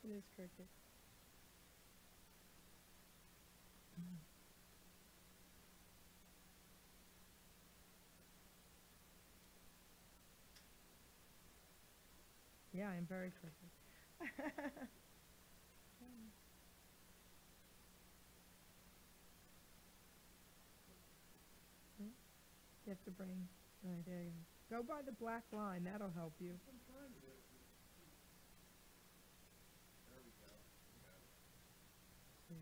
It is crooked. Yeah, I'm very crooked. You have to bring. All right, there you go. Go by the black line. That'll help you. Yeah. Yeah.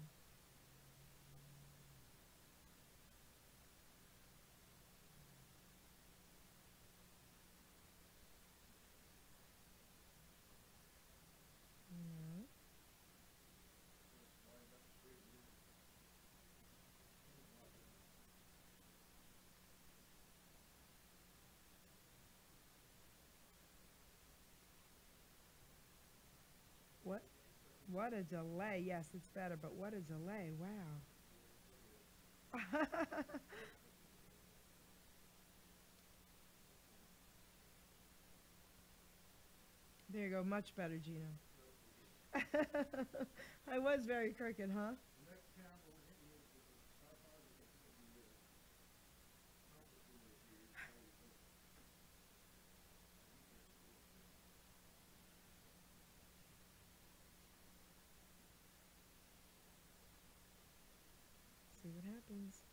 What? What a delay. Yes, it's better, but what a delay. Wow. There you go. Much better, Gino. I was very crooked, huh? See what happens.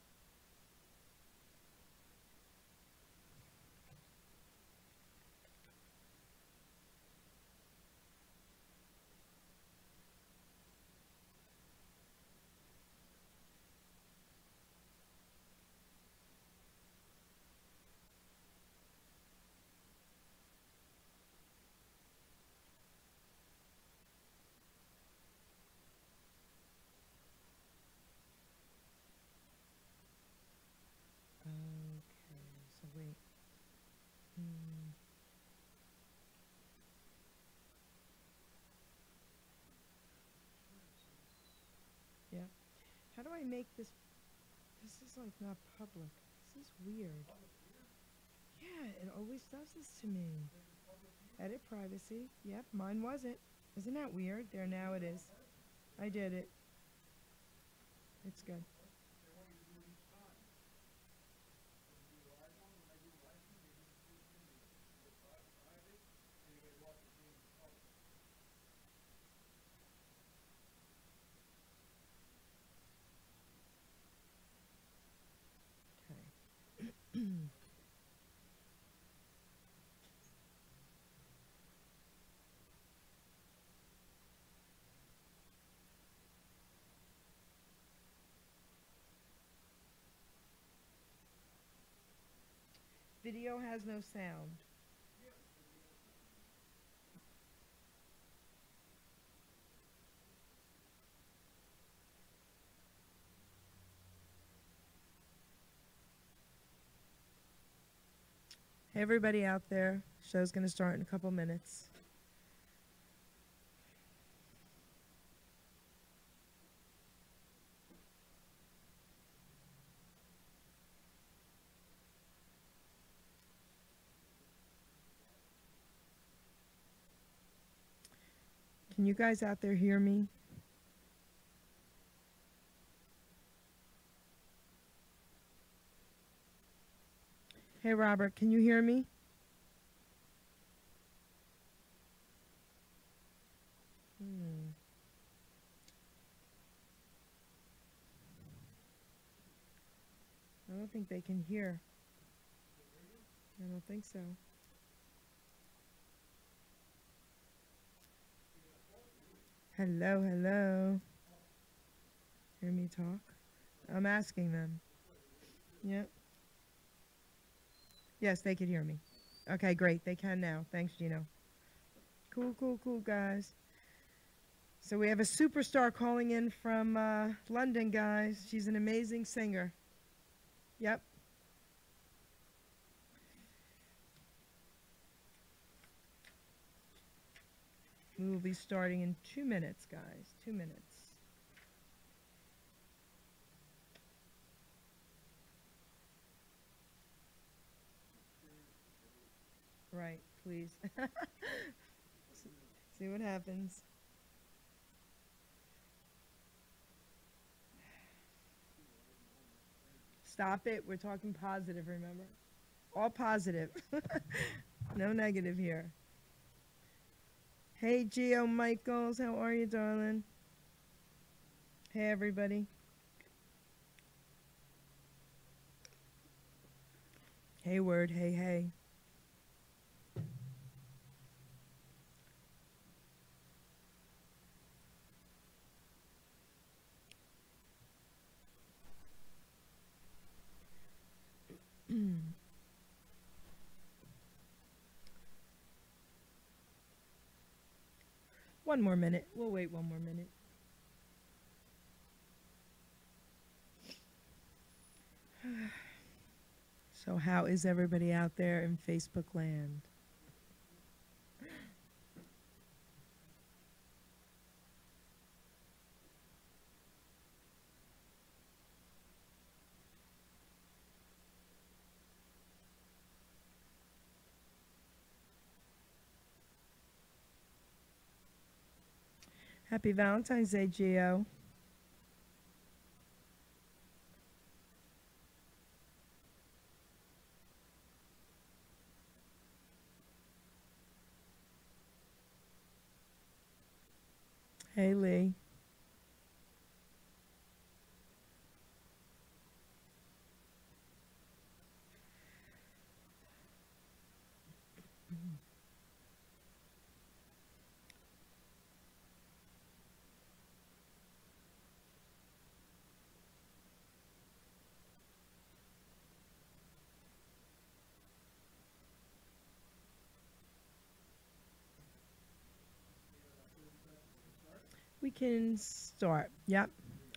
Okay, so wait. Hmm. Yeah. How do I make this? This is like not public. This is weird. Yeah, it always does this to me. Edit privacy. Yep, mine wasn't. Isn't that weird? There, now it is. I did it. It's good. Okay. Video has no sound. Hey, everybody out there. Show's going to start in a couple minutes. Can you guys out there hear me? Hey, Robert, can you hear me? I don't think they can hear. I don't think so. Hello, hello. Hear me talk? I'm asking them. Yep. Yes, they can hear me. Okay, great. They can now. Thanks, Gino. Cool, cool, cool, guys. So we have a superstar calling in from London, guys. She's an amazing singer. Yep. We will be starting in 2 minutes, guys. 2 minutes. Right, please. See what happens. stop it. We're talking positive, remember? All positive. No negative here. Hey, Geo Michaels. How are you, darling? Hey, everybody. Hayward, hey, hey. One more minute. We'll wait one more minute. So how is everybody out there in Facebook land? Happy Valentine's Day, Gio. Hey, Lee. We can start. Yep.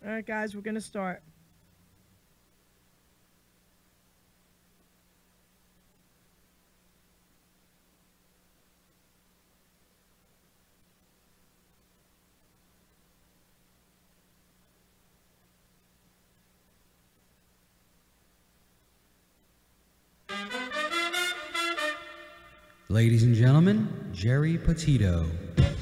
All right, guys, we're going to start. Ladies and gentlemen, Geri Petito.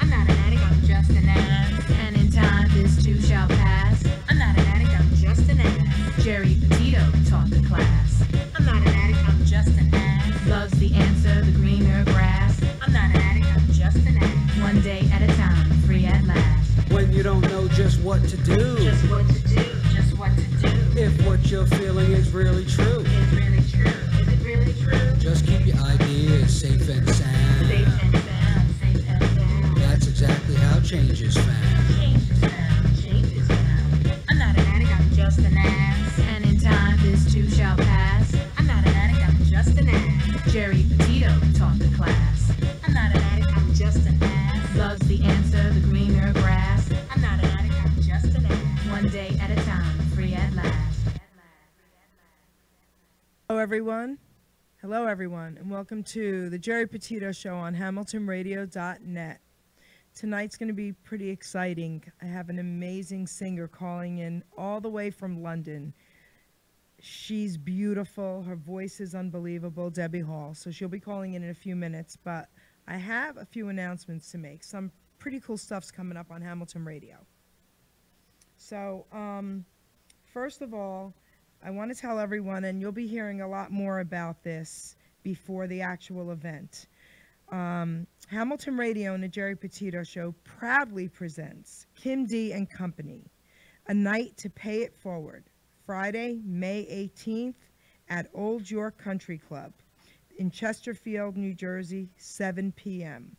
I'm not an addict, I'm just an ass. And in time, this too shall pass. I'm not an addict, I'm just an ass. Geri Petito taught the class. I'm not an addict, I'm just an ass. Loves the answer, the greener grass. I'm not an addict, I'm just an ass. One day at a time, free at last. When you don't know just what to do, Just what to do, just what to do. if what you're feeling is really true, Is really true, is it really true? just keep your ideas safe and sound. Safe and sound, safe and sound. That's exactly how change is found. Change is found, change is found. I'm not an addict, I'm just an ass. And in time, this too shall pass. I'm not an addict, I'm just an ass. Geri Petito taught the class. I'm not an addict, I'm just an ass. Loves the answer, the greener grass. I'm not an addict, I'm just an ass. One day at a time, free at last. Hello, everyone. Hello, everyone, and welcome to the Geri Petito Show on HamiltonRadio.net. Tonight's going to be pretty exciting. I have an amazing singer calling in all the way from London. She's beautiful. Her voice is unbelievable, Debbie Hall. So she'll be calling in a few minutes, but I have a few announcements to make. Some pretty cool stuff's coming up on Hamilton Radio. So, first of all, I want to tell everyone, and you'll be hearing a lot more about this before the actual event. Hamilton Radio and the Geri Petito Show proudly presents Kim D and Company, a night to pay it forward, Friday, May 18th at Old York Country Club in Chesterfield, New Jersey, 7 p.m.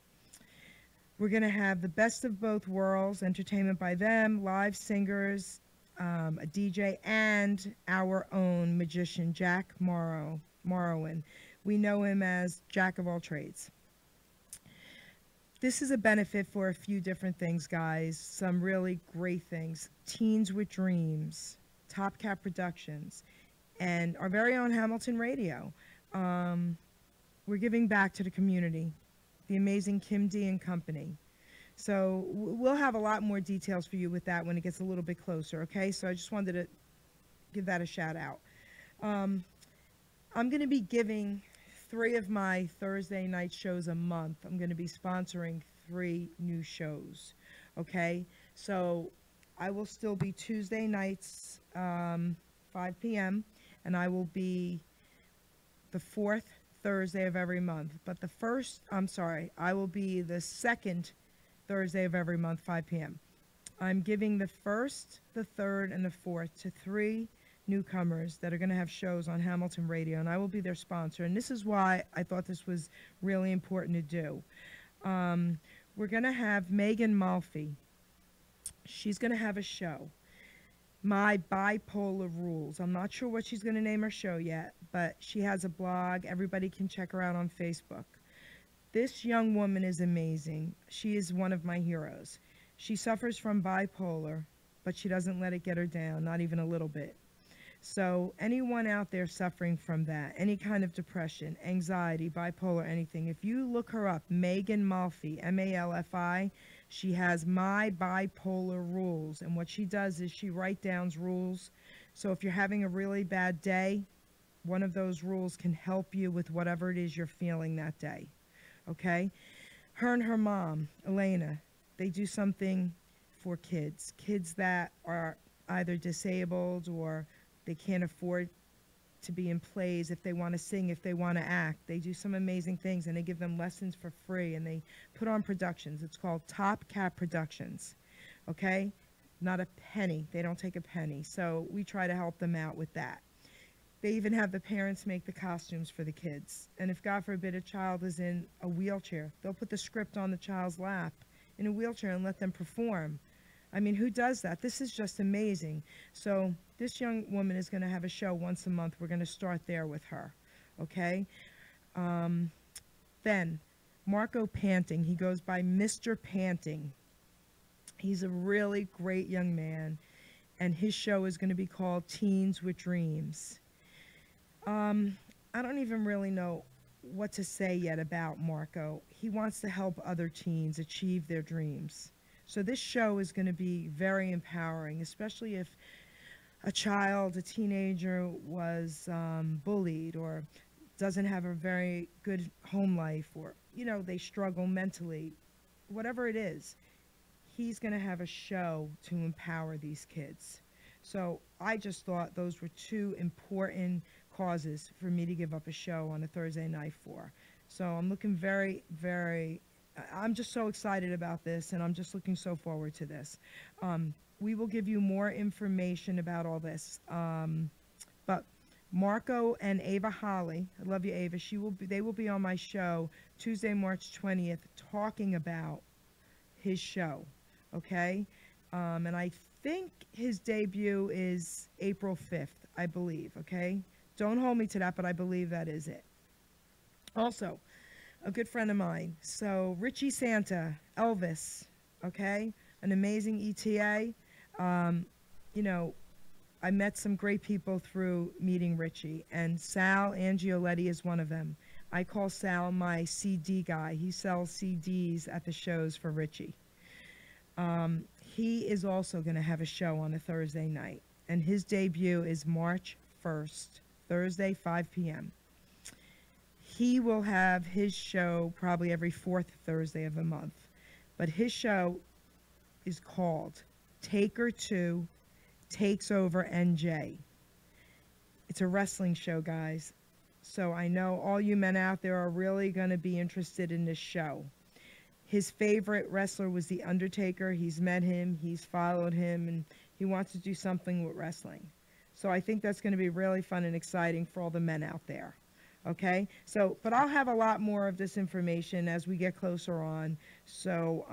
We're going to have the best of both worlds, entertainment by them, live singers, a DJ, and our own magician, Jack Morrowan. We know him as Jack of all trades. This is a benefit for a few different things, guys. Some really great things. Teens with Dreams, Top Cat Productions, and our very own Hamilton Radio. We're giving back to the community. The amazing Kim D and Company. So we'll have a lot more details for you with that when it gets a little bit closer, okay? So I just wanted to give that a shout out. I'm going to be giving 3 of my Thursday night shows a month. I'm going to be sponsoring 3 new shows, okay? So I will still be Tuesday nights, 5 p.m., and I will be the 4th Thursday of every month. But I will be the 2nd Thursday of every month, 5 p.m. I'm giving the 1st, the 3rd, and the 4th to 3 newcomers that are going to have shows on Hamilton Radio, and I will be their sponsor. And this is why I thought this was really important to do. We're going to have Megan Malfi. She's going to have a show, My Bipolar Rules. I'm not sure what she's going to name her show yet, but she has a blog. Everybody can check her out on Facebook. This young woman is amazing. She is one of my heroes. She suffers from bipolar, but she doesn't let it get her down, not even a little bit. So anyone out there suffering from that, any kind of depression, anxiety, bipolar, anything, if you look her up, Megan Malfi, M-A-L-F-I, she has My Bipolar Rules. And what she does is she writes down rules. So if you're having a really bad day, one of those rules can help you with whatever it is you're feeling that day. Okay? Her and her mom, Elena, they do something for kids that are either disabled or they can't afford to be in plays. If they want to sing, if they want to act, they do some amazing things, and they give them lessons for free, and they put on productions. It's called Top Cat Productions, okay? Not a penny. They don't take a penny. So we try to help them out with that. They even have the parents make the costumes for the kids. And if, God forbid, a child is in a wheelchair, they'll put the script on the child's lap in a wheelchair and let them perform. I mean, who does that? This is just amazing. So this young woman is going to have a show once a month. We're going to start there with her, okay? Then Marco Panting. He goes by Mr. Panting. He's a really great young man, and his show is going to be called Teens with Dreams. I don't even really know what to say yet about Marco. He wants to help other teens achieve their dreams. So this show is going to be very empowering, especially if a child, a teenager was bullied or doesn't have a very good home life, or, you know, they struggle mentally, whatever it is. He's going to have a show to empower these kids. So I just thought those were two important causes for me to give up a show on a Thursday night for. So I'm looking I'm just so excited about this, and I'm just looking so forward to this. We will give you more information about all this. But Marco and Ava Holly, I love you, Ava, they will be on my show Tuesday, March 20th, talking about his show, okay? And I think his debut is April 5th, I believe, okay? Don't hold me to that, but I believe that is it. Also, a good friend of mine, so Richie Santa, Elvis, okay? An amazing ETA. You know, I met some great people through meeting Richie, and Sal Angioletti is one of them. I call Sal my CD guy. He sells CDs at the shows for Richie. He is also going to have a show on a Thursday night, and his debut is March 1st, Thursday, 5 p.m. He will have his show probably every 4th Thursday of the month, but his show is called Taker 2 Takes Over NJ. It's a wrestling show, guys. So I know all you men out there are really going to be interested in this show. His favorite wrestler was The Undertaker. He's met him, he's followed him, and he wants to do something with wrestling. So I think that's going to be really fun and exciting for all the men out there. Okay? So, but I'll have a lot more of this information as we get closer on. So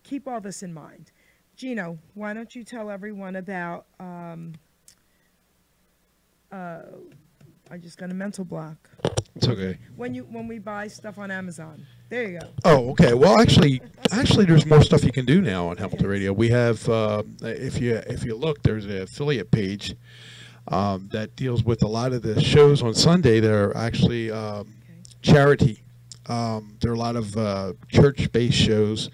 keep all this in mind. Gino, why don't you tell everyone about, I just got a mental block. It's okay. When we buy stuff on Amazon. There you go. Oh, okay. Well, actually, there's more stuff you can do now on Hamilton Radio. We have, if you look, there's an affiliate page that deals with a lot of the shows on Sunday that are actually charity. There are a lot of church-based shows,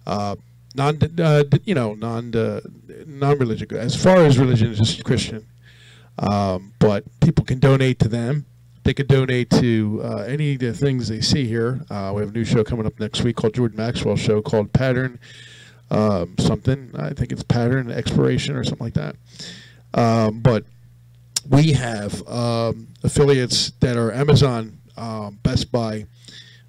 non-religious. As far as religion is just Christian, but people can donate to them. They could donate to any of the things they see here. We have a new show coming up next week called Jordan Maxwell's show called Pattern something. I think it's Pattern Exploration or something like that. But we have affiliates that are Amazon, Best Buy,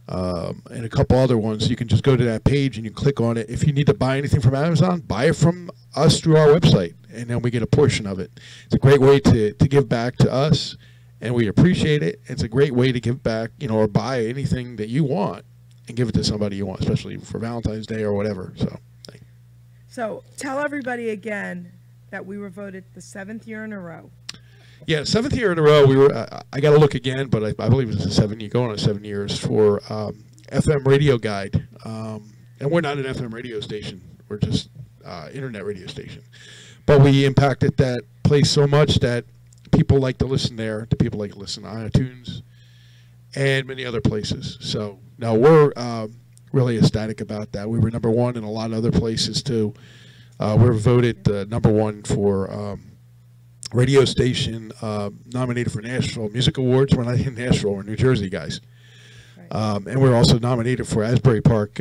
and a couple other ones. You can just go to that page and you click on it. If you need to buy anything from Amazon, buy it from us through our website, and then we get a portion of it. It's a great way to give back to us, and we appreciate it. It's a great way to give back, or buy anything that you want and give it to somebody you want, especially for Valentine's Day or whatever. So tell everybody again that we were voted the 7th year in a row. Yeah, 7th year in a row. We were. I got to look again, but I believe it's a 7 year, going on 7 years for FM Radio Guide. And we're not an FM radio station. We're just internet radio station. But we impacted that place so much that people like to listen there. The people like to listen on iTunes and many other places. So no, we're really ecstatic about that. We were number one in a lot of other places too. We're voted number one for radio station, nominated for Nashville Music Awards. We're not in Nashville, we're New Jersey guys. Right. And we're also nominated for Asbury Park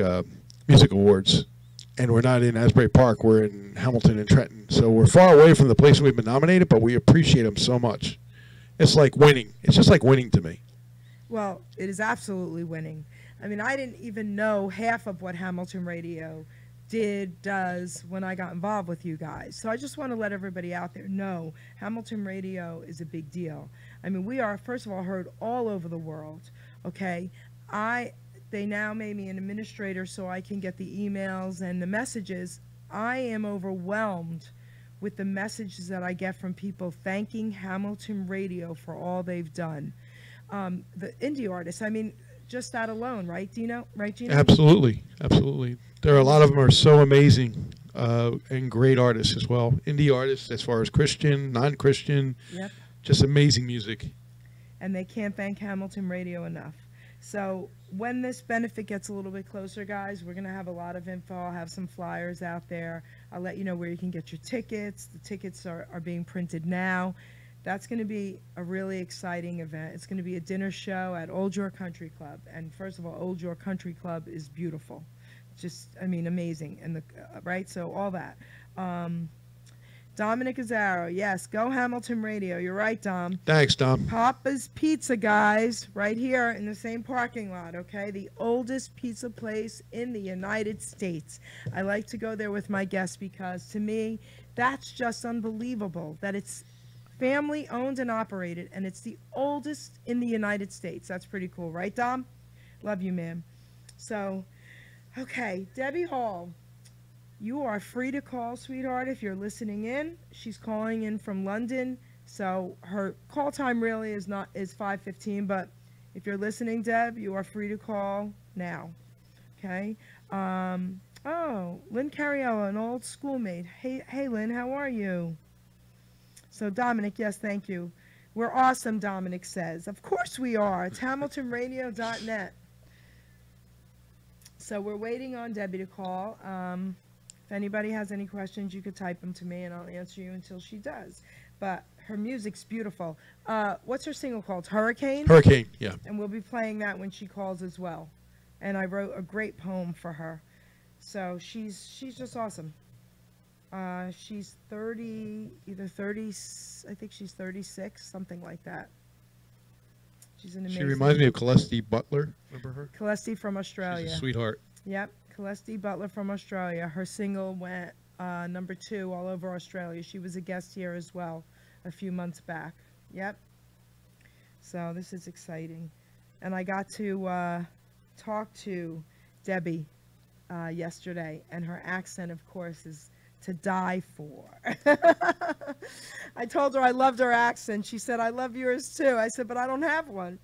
Music Awards. And we're not in Asbury Park, we're in Hamilton and Trenton. So we're far away from the place we've been nominated, but we appreciate them so much. It's like winning. It's just like winning to me. Well, it is absolutely winning. I mean, I didn't even know half of what Hamilton Radio does when I got involved with you guys. So I just want to let everybody out there know Hamilton Radio is a big deal. I mean, we are, first of all, heard all over the world, okay? They now made me an administrator so I can get the emails and the messages. I am overwhelmed with the messages that I get from people thanking Hamilton Radio for all they've done. The indie artists, I mean, just that alone, right, Dino? Right, Gino? Absolutely, absolutely. There are a lot of them are so amazing and great artists as well. Indie artists as far as Christian, non-Christian, yep. Just amazing music. And they can't thank Hamilton Radio enough. So when this benefit gets a little bit closer, guys, we're going to have a lot of info. I'll have some flyers out there. I'll let you know where you can get your tickets. The tickets are being printed now. That's going to be a really exciting event. It's going to be a dinner show at Old York Country Club. And first of all, Old York Country Club is beautiful. Just, I mean, amazing. And right? So all that. Dominic Azzaro, yes, go Hamilton Radio. You're right, Dom. Thanks, Dom. Papa's Pizza, guys, right here in the same parking lot, okay? The oldest pizza place in the United States. I like to go there with my guests because, to me, that's just unbelievable that it's family owned and operated, and it's the oldest in the United States. That's pretty cool, right, Dom? Love you, ma'am. So, okay, Debbie Hall. You are free to call, sweetheart, if you're listening in. She's calling in from London, so her call time really is 5:15, but if you're listening, Deb, you are free to call now, okay? Oh, Lynn Cariello, an old schoolmate. Hey, Lynn, how are you? So, Dominic, yes, thank you. We're awesome, Dominic says. Of course we are. It's hamiltonradio.net. So we're waiting on Debbie to call. If anybody has any questions, you could type them to me, and I'll answer you until she does. But her music's beautiful. What's her single called? Hurricane? Hurricane, yeah. And we'll be playing that when she calls as well. And I wrote a great poem for her. So she's just awesome. She's 30, either 30, I think she's 36, something like that. She's an amazing. She reminds me of Celeste Butler. Remember her? Celeste from Australia. She's a sweetheart. Yep. Celeste Butler from Australia. Her single went #2 all over Australia. She was a guest here as well a few months back. Yep. So this is exciting. And I got to talk to Debbie yesterday, and her accent, of course, is to die for. I told her I loved her accent. She said, I love yours too. I said, but I don't have one.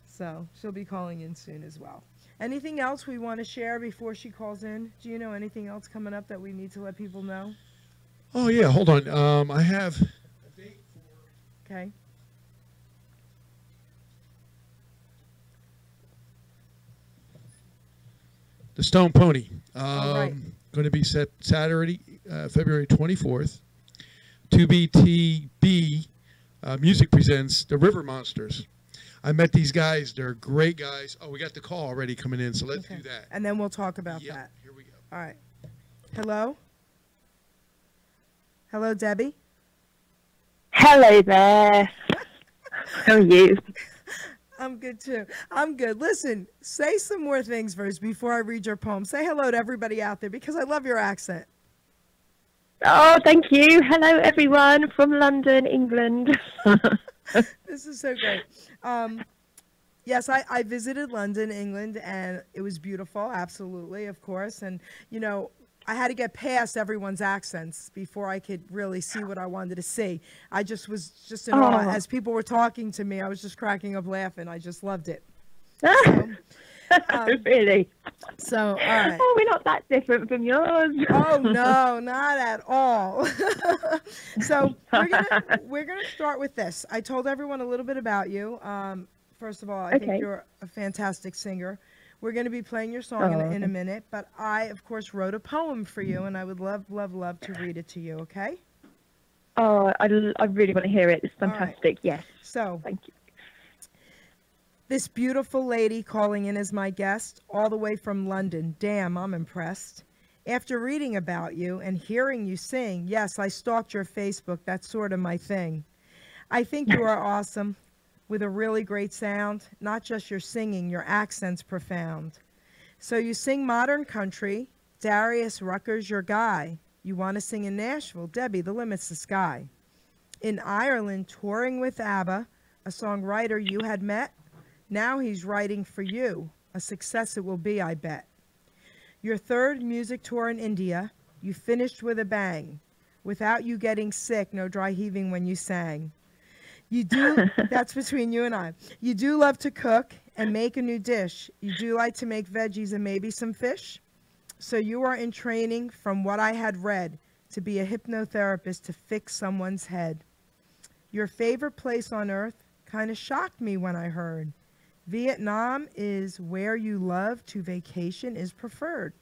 So she'll be calling in soon as well. Anything else we want to share before she calls in? Do you know anything else coming up that we need to let people know? Oh, yeah, hold on. I have a date for... Okay. The Stone Pony. Right. Going to be set Saturday, February 24th. 2BTB Music presents The River Monsters. I met these guys. They're great guys. Oh, we got the call already coming in, so let's do that. And then we'll talk about Yep, that. here we go. All right. Hello? Hello, Debbie? Hello there. How are you? I'm good too. I'm good. Listen, say some more things first before I read your poem. Say hello to everybody out there because I love your accent. Oh, thank you. Hello, everyone from London, England. This is so great. Yes, I visited London, England, and it was beautiful, absolutely, of course. And, you know, I had to get past everyone's accents before I could really see what I wanted to see. I just was just in awe. As people were talking to me, I was just cracking up laughing. I just loved it. So, Really? So, all right. Oh, we're not that different from yours. Oh no, not at all. So we're gonna start with this. I told everyone a little bit about you. First of all, I think you're a fantastic singer. We're going to be playing your song in a minute, but I, of course, wrote a poem for you, and I would love to read it to you. Okay? Oh, I really want to hear it. It's fantastic. Right. Yes. So, thank you. This beautiful lady calling in as my guest, all the way from London. Damn, I'm impressed. After reading about you and hearing you sing, yes, I stalked your Facebook. That's sort of my thing. I think you are awesome. With a really great sound, not just your singing, your accent's profound. So you sing modern country, Darius Rucker's your guy. You want to sing in Nashville, DEBI, the limit's the sky. In Ireland, touring with ABBA, a songwriter you had met, now he's writing for you. A success it will be, I bet. Your third music tour in India, you finished with a bang. Without you getting sick, no dry heaving when you sang. You do, that's between you and I. You do love to cook and make a new dish. You do like to make veggies and maybe some fish. So you are in training, from what I had read, to be a hypnotherapist to fix someone's head. Your favorite place on earth kind of shocked me when I heard. Vietnam is where you love to vacation is preferred.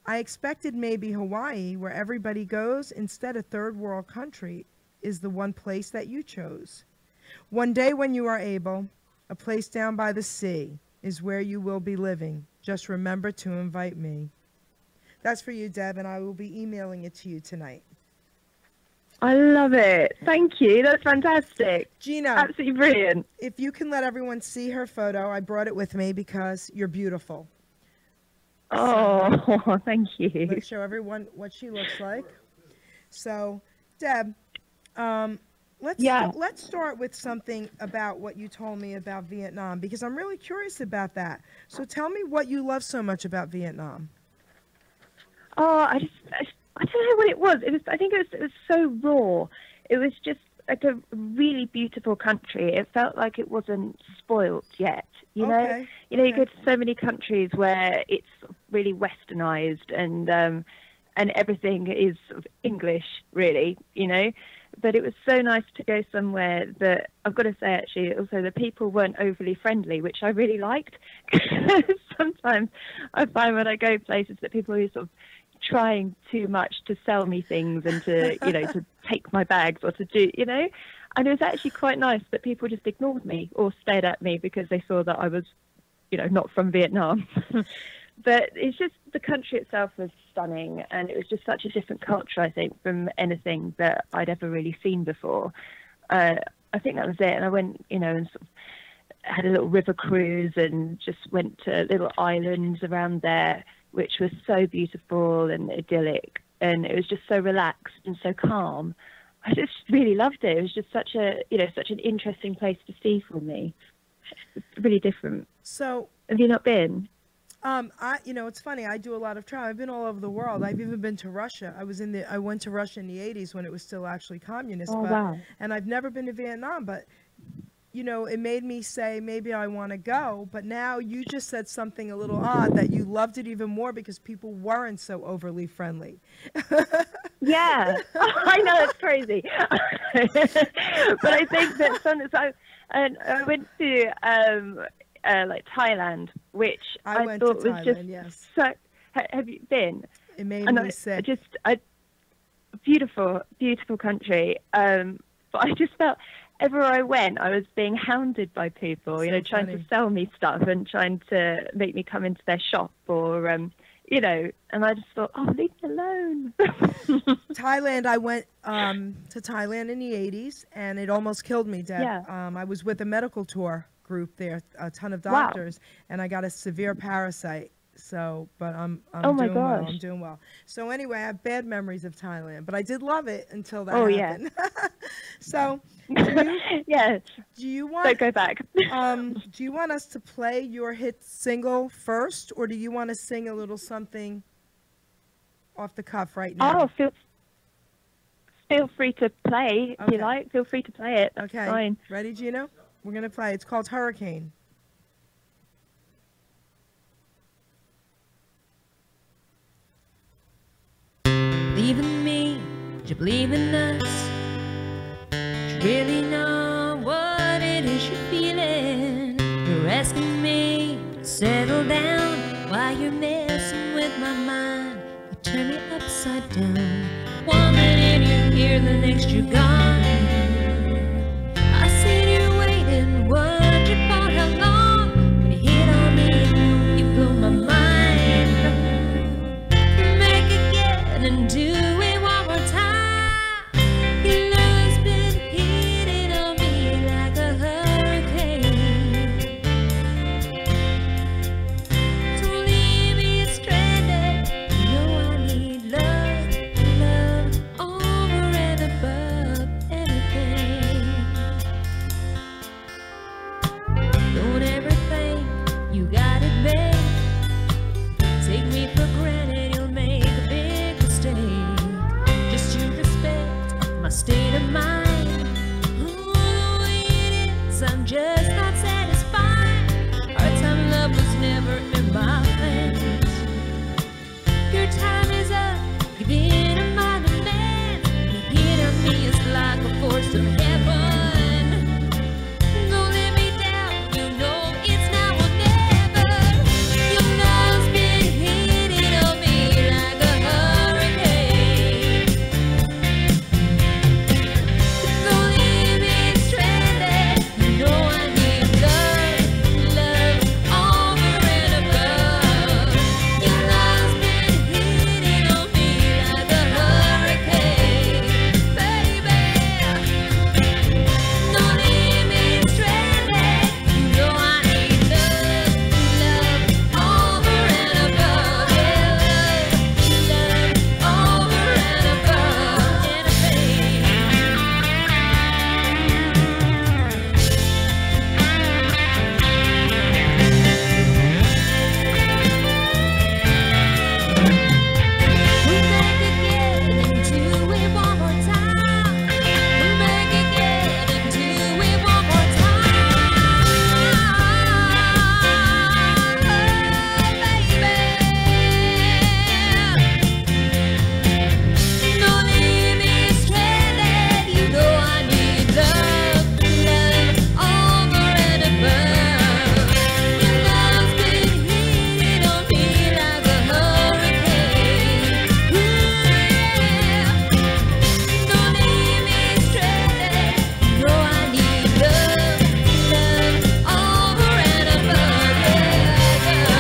I expected maybe Hawaii, where everybody goes, instead a third world country is the one place that you chose. One day when you are able, a place down by the sea is where you will be living. Just remember to invite me. That's for you, Deb, and I will be emailing it to you tonight. I love it. Thank you. That's fantastic. Gina. Absolutely brilliant. If you can let everyone see her photo, I brought it with me because you're beautiful. Oh, so, thank you. Let's show everyone what she looks like. So, Deb, let's start with something about what you told me about Vietnam, because I'm really curious about that. So tell me what you love so much about Vietnam. Oh, I don't know what it was. I think it was so raw. It was just like a really beautiful country. It felt like it wasn't spoilt yet. You know, you go to so many countries where it's really westernized and everything is sort of English, really. You know. But it was so nice to go somewhere that, I've got to say actually, also the people weren't overly friendly, which I really liked. Sometimes I find when I go places that people are sort of trying too much to sell me things and to, you know, to take my bags or to do, you know. And it was actually quite nice that people just ignored me or stared at me because they saw that I was, you know, not from Vietnam. But it's just, the country itself was stunning, and it was just such a different culture, I think, from anything that I'd ever really seen before. I think that was it. And I went, you know, and sort of had a little river cruise and just went to little islands around there, which was so beautiful and idyllic. And it was just so relaxed and so calm. I just really loved it. It was just such a, you know, such an interesting place to see for me. It's really different. So, have you not been? You know, it's funny. I do a lot of travel. I've been all over the world. I've even been to Russia. I went to Russia in the 80s when it was still actually communist. Oh, wow. And I've never been to Vietnam, but, you know, it made me say, maybe I want to go. But now you just said something a little odd, that you loved it even more because people weren't so overly friendly. Yeah, I know, it's crazy. But I think that sometimes I went to like Thailand, which I thought was just so. Have you been? It made me sick. Just a beautiful, beautiful country. But I just felt everywhere I went, I was being hounded by people, you know, trying to sell me stuff and trying to make me come into their shop or, you know, and I just thought, oh, leave me alone. Thailand, I went to Thailand in the 80s, and it almost killed me, Deb. Yeah. I was with a medical tour group there, a ton of Wow. doctors, and I got a severe parasite. So, but I'm Oh my doing well. gosh. I'm doing well. So anyway, I have bad memories of Thailand, but I did love it until that Oh, yeah. happened. So, do Yeah, you don't want go back. do you want us to play your hit single first, or do you want to sing a little something off the cuff right now? Oh, feel free to play if Okay. you like. Feel free to play it. That's Okay. fine. Ready, Gino? We're going to play. It's called Hurricane. Believe in me, do you believe in us? Do you really know what it is you're feeling? You're asking me to settle down while you're messing with my mind. You turn me upside down. One minute you're here, the next you're gone. I sit here waiting, wondering for how long. When you hit on me, you blow my mind. Make again and do it one more time. Your love's been hitting on me like a hurricane. Don't leave me stranded. You know I need love, love over and above anything. Don't ever think you got it made. Take me for granted, you'll make a big mistake. Just to respect my state of mind. Oh, the way it is, I'm just not satisfied. Part-time love was never in my plans. Your time is up, give in to my demands. You hit on me is like a force of heaven. Don't let me down, you know it's now or never. Your love's been hitting on me like a hurricane. Don't leave me stranded. You know I need love, love over and above. Your love's been hitting on me like a hurricane, baby. Don't leave me stranded. You know I need love, love over and above. Yeah, love over and above anything. We'll make again and do it one more time. We'll make again and do it one more time, baby. Don't leave me stranded. You know I need love, love over and above. Your love's been hitting on me like a hurricane. Ooh, yeah. Don't leave me stranded. You know I need love, love over and above. Yeah,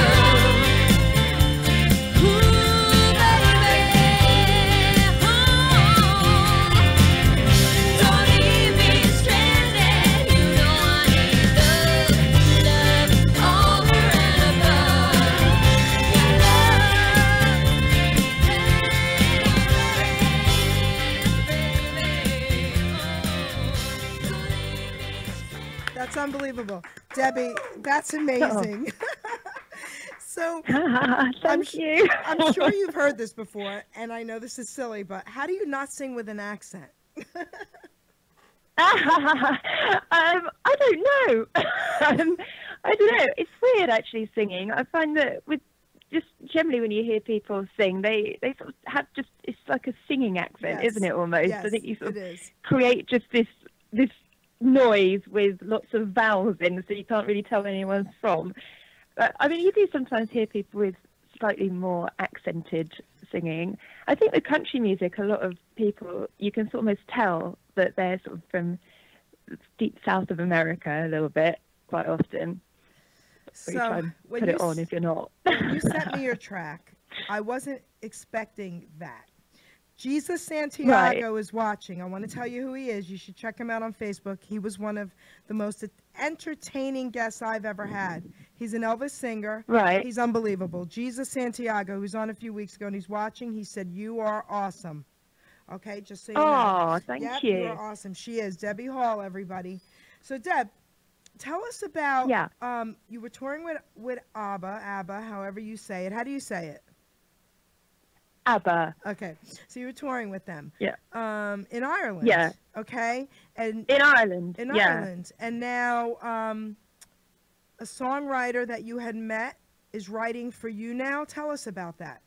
ooh, baby. Don't leave me stranded. You know I need love, love over and above. That's unbelievable. Debbie, that's amazing. So Thank you. I'm sure you've heard this before, and I know this is silly, but how do you not sing with an accent? I don't know. I don't know. It's weird actually singing. I find that with just generally when you hear people sing, they sort of have just, it's like a singing accent, Yes. isn't it? Almost. Yes, I think you sort it of is. create just this noise with lots of vowels in, so you can't really tell where anyone's from. But I mean, you do sometimes hear people with slightly more accented singing. I think with country music, a lot of people, you can sort of almost tell that they're sort of from deep south of America a little bit, quite often. But you try and when put you it on if you're not. when you sent me your track, I wasn't expecting that. Jesus Santiago is watching. I want to tell you who he is. You should check him out on Facebook. He was one of the most entertaining guests I've ever had. He's an Elvis singer. Right. He's unbelievable. Jesus Santiago, who was on a few weeks ago, and he's watching. He said, "You are awesome." Okay, just so you know. Oh, thank Yep, you. You are awesome. She is. Debbie Hall, everybody. So, Deb, tell us about, you were touring with ABBA, however you say it. How do you say it? ABBA. Okay, so you were touring with them. Yeah. In Ireland. Yeah. Okay, and In Ireland. in yeah. Ireland, and now a songwriter that you had met is writing for you now. Tell us about that.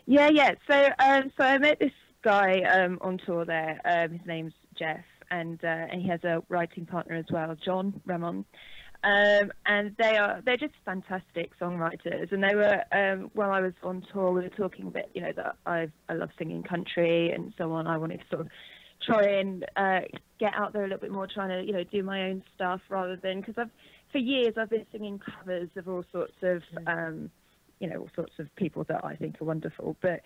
Yeah. So I met this guy on tour there. His name's Jeff, and he has a writing partner as well, John Ramon. And they're just fantastic songwriters. And they were while I was on tour, we were talking a bit, that I love singing country and so on. I wanted to sort of try and get out there a little bit more, trying to do my own stuff rather than, because for years I've been singing covers of all sorts of all sorts of people that I think are wonderful. But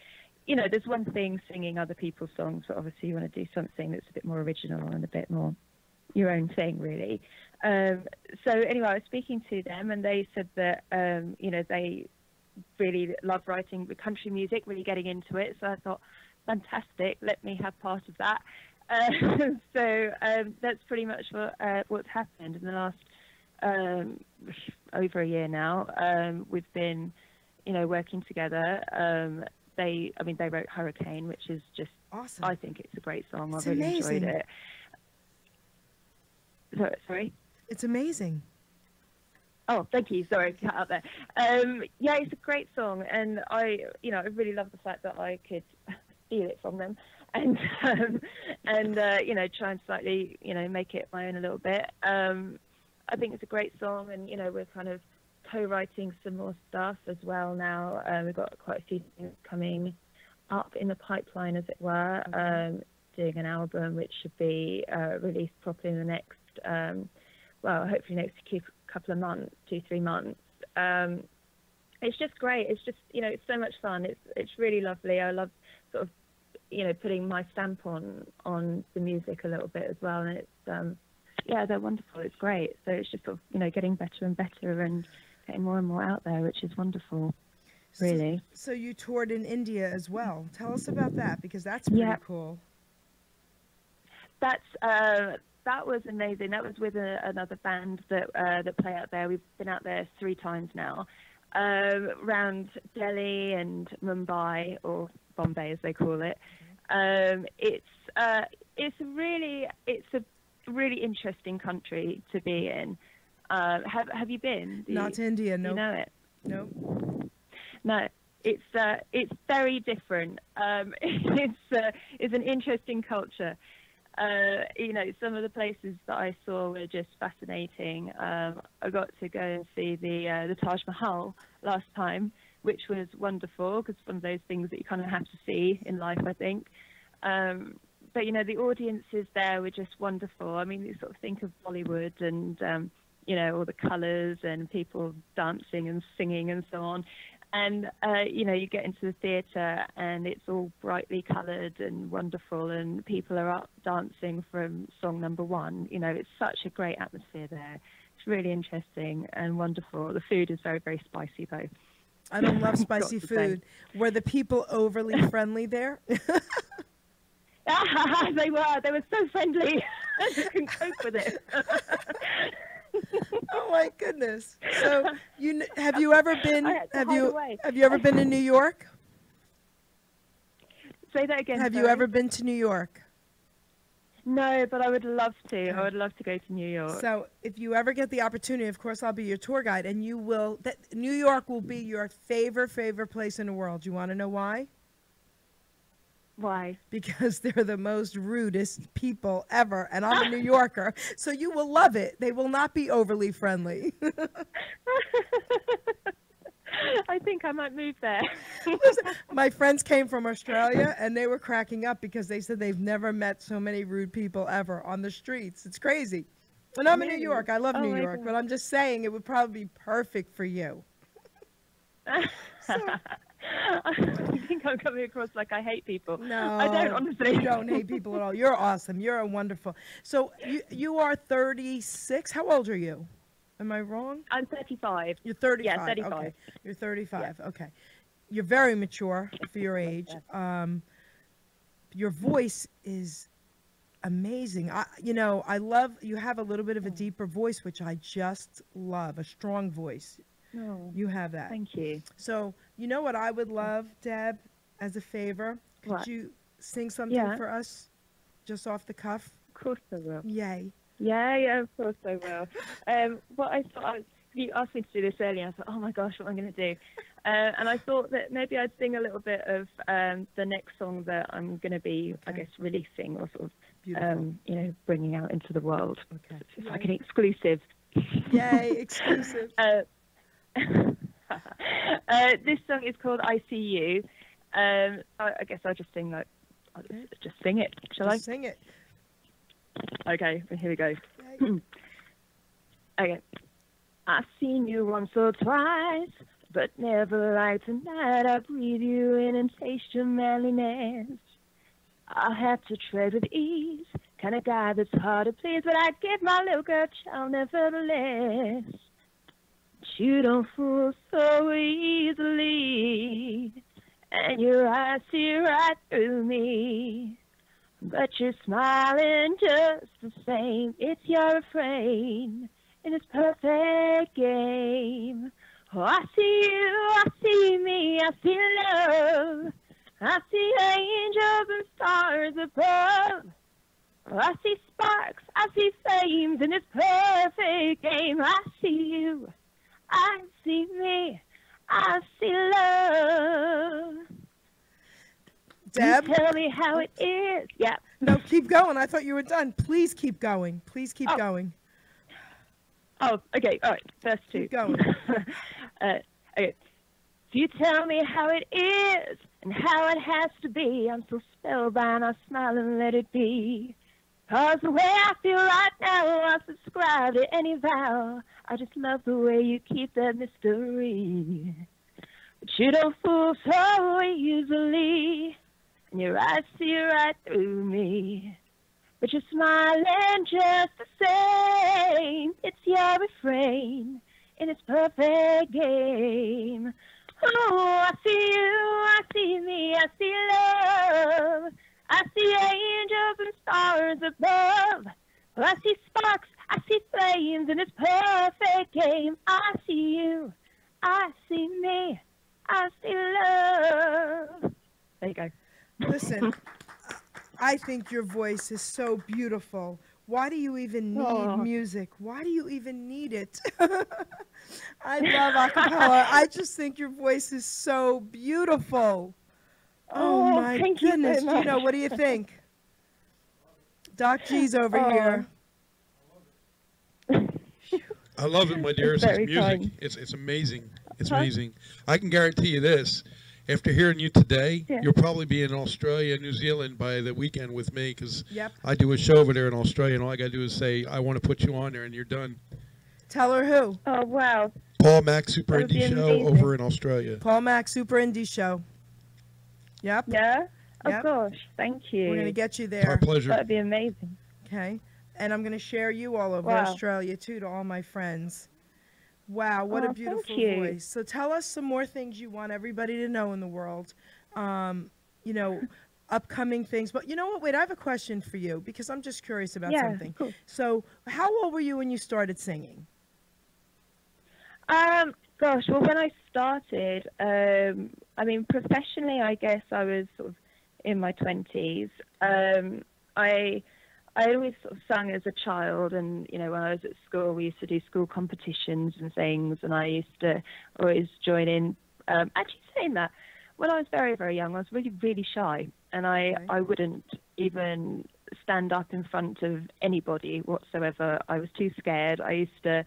there's one thing singing other people's songs, but obviously you want to do something that's a bit more original and a bit more your own thing, really. So anyway, I was speaking to them, and they said that they really love writing the country music, really getting into it. So I thought, fantastic, let me have part of that. So that's pretty much what's happened in the last over a year now. We've been working together. They wrote Hurricane, which is just Awesome. I think it's a great song. It's I really amazing. enjoyed it. Sorry. It's amazing. Oh, thank you. Sorry, cut out there. Yeah, it's a great song, and I really love the fact that I could steal it from them, and try and slightly make it my own a little bit. I think it's a great song, and we're kind of co-writing some more stuff as well now. We've got quite a few things coming up in the pipeline, as it were. Okay. Doing an album which should be released properly in the next, hopefully next couple of months, 2-3 months. It's just great. It's just it's so much fun. It's really lovely. I love sort of putting my stamp on the music a little bit as well, and it's they're wonderful. It's great. So it's just sort of getting better and better and getting more and more out there, which is wonderful. Really. So you toured in India as well. Tell us about that, because that's pretty cool. That was amazing. That was with another band that play out there. We've been out there 3 times now, around Delhi and Mumbai, or Bombay as they call it. It's a really interesting country to be in. Have you been? Not to India, no. You know it? Nope. No. It's very different. It's an interesting culture. Some of the places that I saw were just fascinating. I got to go and see the Taj Mahal last time, which was wonderful, because it's one of those things that you kind of have to see in life, I think. But the audiences there were just wonderful. I mean, you sort of think of Bollywood and all the colours and people dancing and singing and so on. And, you get into the theatre and it's all brightly coloured and wonderful, and people are up dancing from song number 1. It's such a great atmosphere there. It's really interesting and wonderful. The food is very, very spicy, though. I don't love spicy food. Were the people overly friendly there? They were so friendly. I just couldn't cope with it. Oh my goodness! So have you ever been? Have you ever been to New York? Say that again. Have you ever been to New York? No, but I would love to. I would love to go to New York. So if you ever get the opportunity, of course, I'll be your tour guide, and New York will be your favorite place in the world. You want to know why? Why? Because they're the most rudest people ever, and I'm a New Yorker, so you will love it. They will not be overly friendly. I think I might move there. Listen, my friends came from Australia, and they were cracking up because they said they've never met so many rude people ever on the streets. It's crazy. And I'm in New York. I love New York, but I'm just saying it would probably be perfect for you. So, I think I'm coming across like I hate people. no, I don't, honestly. You don't hate people at all. You're awesome. You're a wonderful. So you are 36. How old are you? Am I wrong? I'm 35. You're 35. Yeah, 35. Okay. You're 35. Okay. You're very mature for your age. Your voice is amazing. I love you have a little bit of a deeper voice, which I just love. A strong voice. No, You have that. thank you. So, you know what I would love, Deb, as a favor? Could What? you sing something Yeah. for us just off the cuff? Of course I will. Yay. Yeah, of course I will. What I thought, you asked me to do this earlier, and I thought, oh my gosh, what am I going to do? And I thought that maybe I'd sing a little bit of the next song that I'm going to be, I Okay. guess, releasing or sort of, Beautiful. bringing out into the world. Okay. It's like an exclusive. Yay, exclusive. This song is called I See You. I guess I'll just sing I'll just sing it, shall Just sing it. I? Okay, here we go. Yay. Okay. I've seen you once or twice, but never like tonight. I breathe you in and taste your manliness. I have to tread with ease, kind of guy that's hard to please, but I give my little girl child nevertheless. But you don't fool so easily, and your eyes see right through me. But you're smiling just the same. It's your refrain in this perfect game. Oh, I see you, I see me, I see love. I see angels and stars above. Oh, I see sparks, I see flames in this perfect game. I see you, I see me, I see love. Deb? You tell me how it is. Yeah. No, keep going. I thought you were done. Please keep going. Please keep Oh. going. Oh, okay. All right. First two. Keep going. Okay. So you tell me how it is and how it has to be. I'm so spellbound. I smile and let it be. 'Cause the way I feel right now, I subscribe to any vow. I just love the way you keep that mystery. But you don't fool so easily, and your eyes see right through me. But you're smiling just the same. It's your refrain in its perfect game. Oh, I see you, I see me, I see love. I see angels and stars above. Oh, I see sparks, I see flames in its perfect game. I see you, I see me, I see love. There you go. Listen, I think your voice is so beautiful. Why do you even need music? Why do you even need it? I love acapella. I just think your voice is so beautiful. Oh my thank you so goodness. much. Gino, what do you think? Doc G's over here. I love it, my dear. It's very music. kind. It's amazing. It's Uh-huh. amazing. I can guarantee you this. After hearing you today, Yeah. you'll probably be in Australia, New Zealand by the weekend with me because Yep. I do a show over there in Australia, and all I got to do is say, I want to put you on there, and you're done. Tell her who. Oh, wow. Paul Mack Super That would be Indie Show amazing. over in Australia. Paul Mack Super Indie Show. Yep. Yeah? Oh, Yep. gosh. Thank you. We're going to get you It's my there. pleasure. That'd be amazing. Okay. And I'm going to share you all over Wow. Australia, too, to all my friends. Wow, what Oh, a thank beautiful you. voice. So tell us some more things you want everybody to know in the world. You know, upcoming things. But you know what? Wait, I have a question for you because I'm just curious about Yeah, something. cool. So how old were you when you started singing? Gosh, well, when I started, I mean, professionally, I guess I was sort of in my 20s. I always sort of sung as a child, and you know, when I was at school, we used to do school competitions and things, and I used to always join in. Actually, saying that, when I was very, very young, I was really, really shy, and I wouldn't even stand up in front of anybody whatsoever. I was too scared. I used to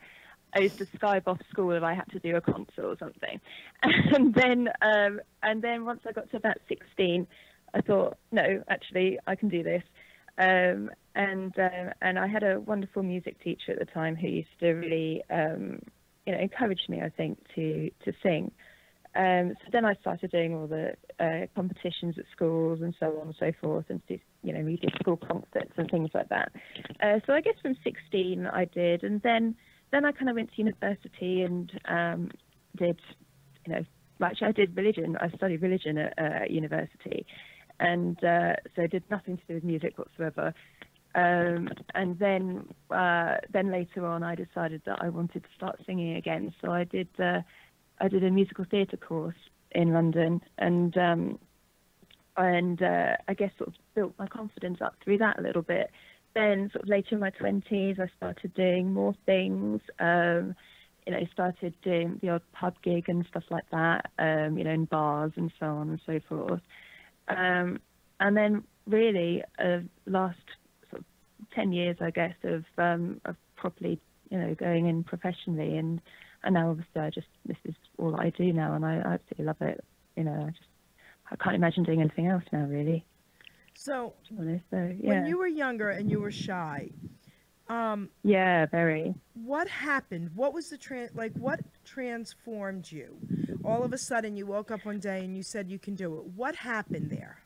Skype off school if I had to do a concert or something. And then once I got to about 16, I thought, no, actually, I can do this. And I had a wonderful music teacher at the time who used to really, encourage me, I think, to sing. So then I started doing all the competitions at schools and so on and so forth, and we did school concerts and things like that. So I guess from 16 I did, and then I kind of went to university and did, actually I did religion. I studied religion at university, and so I did nothing to do with music whatsoever. And then later on I decided that I wanted to start singing again. So I did a musical theatre course in London, and I guess sort of built my confidence up through that a little bit. Then sort of later in my 20s, I started doing more things. Started doing the odd pub gig and stuff like that, in bars and so on and so forth. And then really, last sort of 10 years, I guess, of properly, going in professionally, and now obviously this is all I do now, and I absolutely love it. I can't imagine doing anything else now, really. So, yeah. When you were younger and you were shy, yeah, very. what happened? What was the what transformed you? All of a sudden, you woke up one day and you said you can do it. What happened there?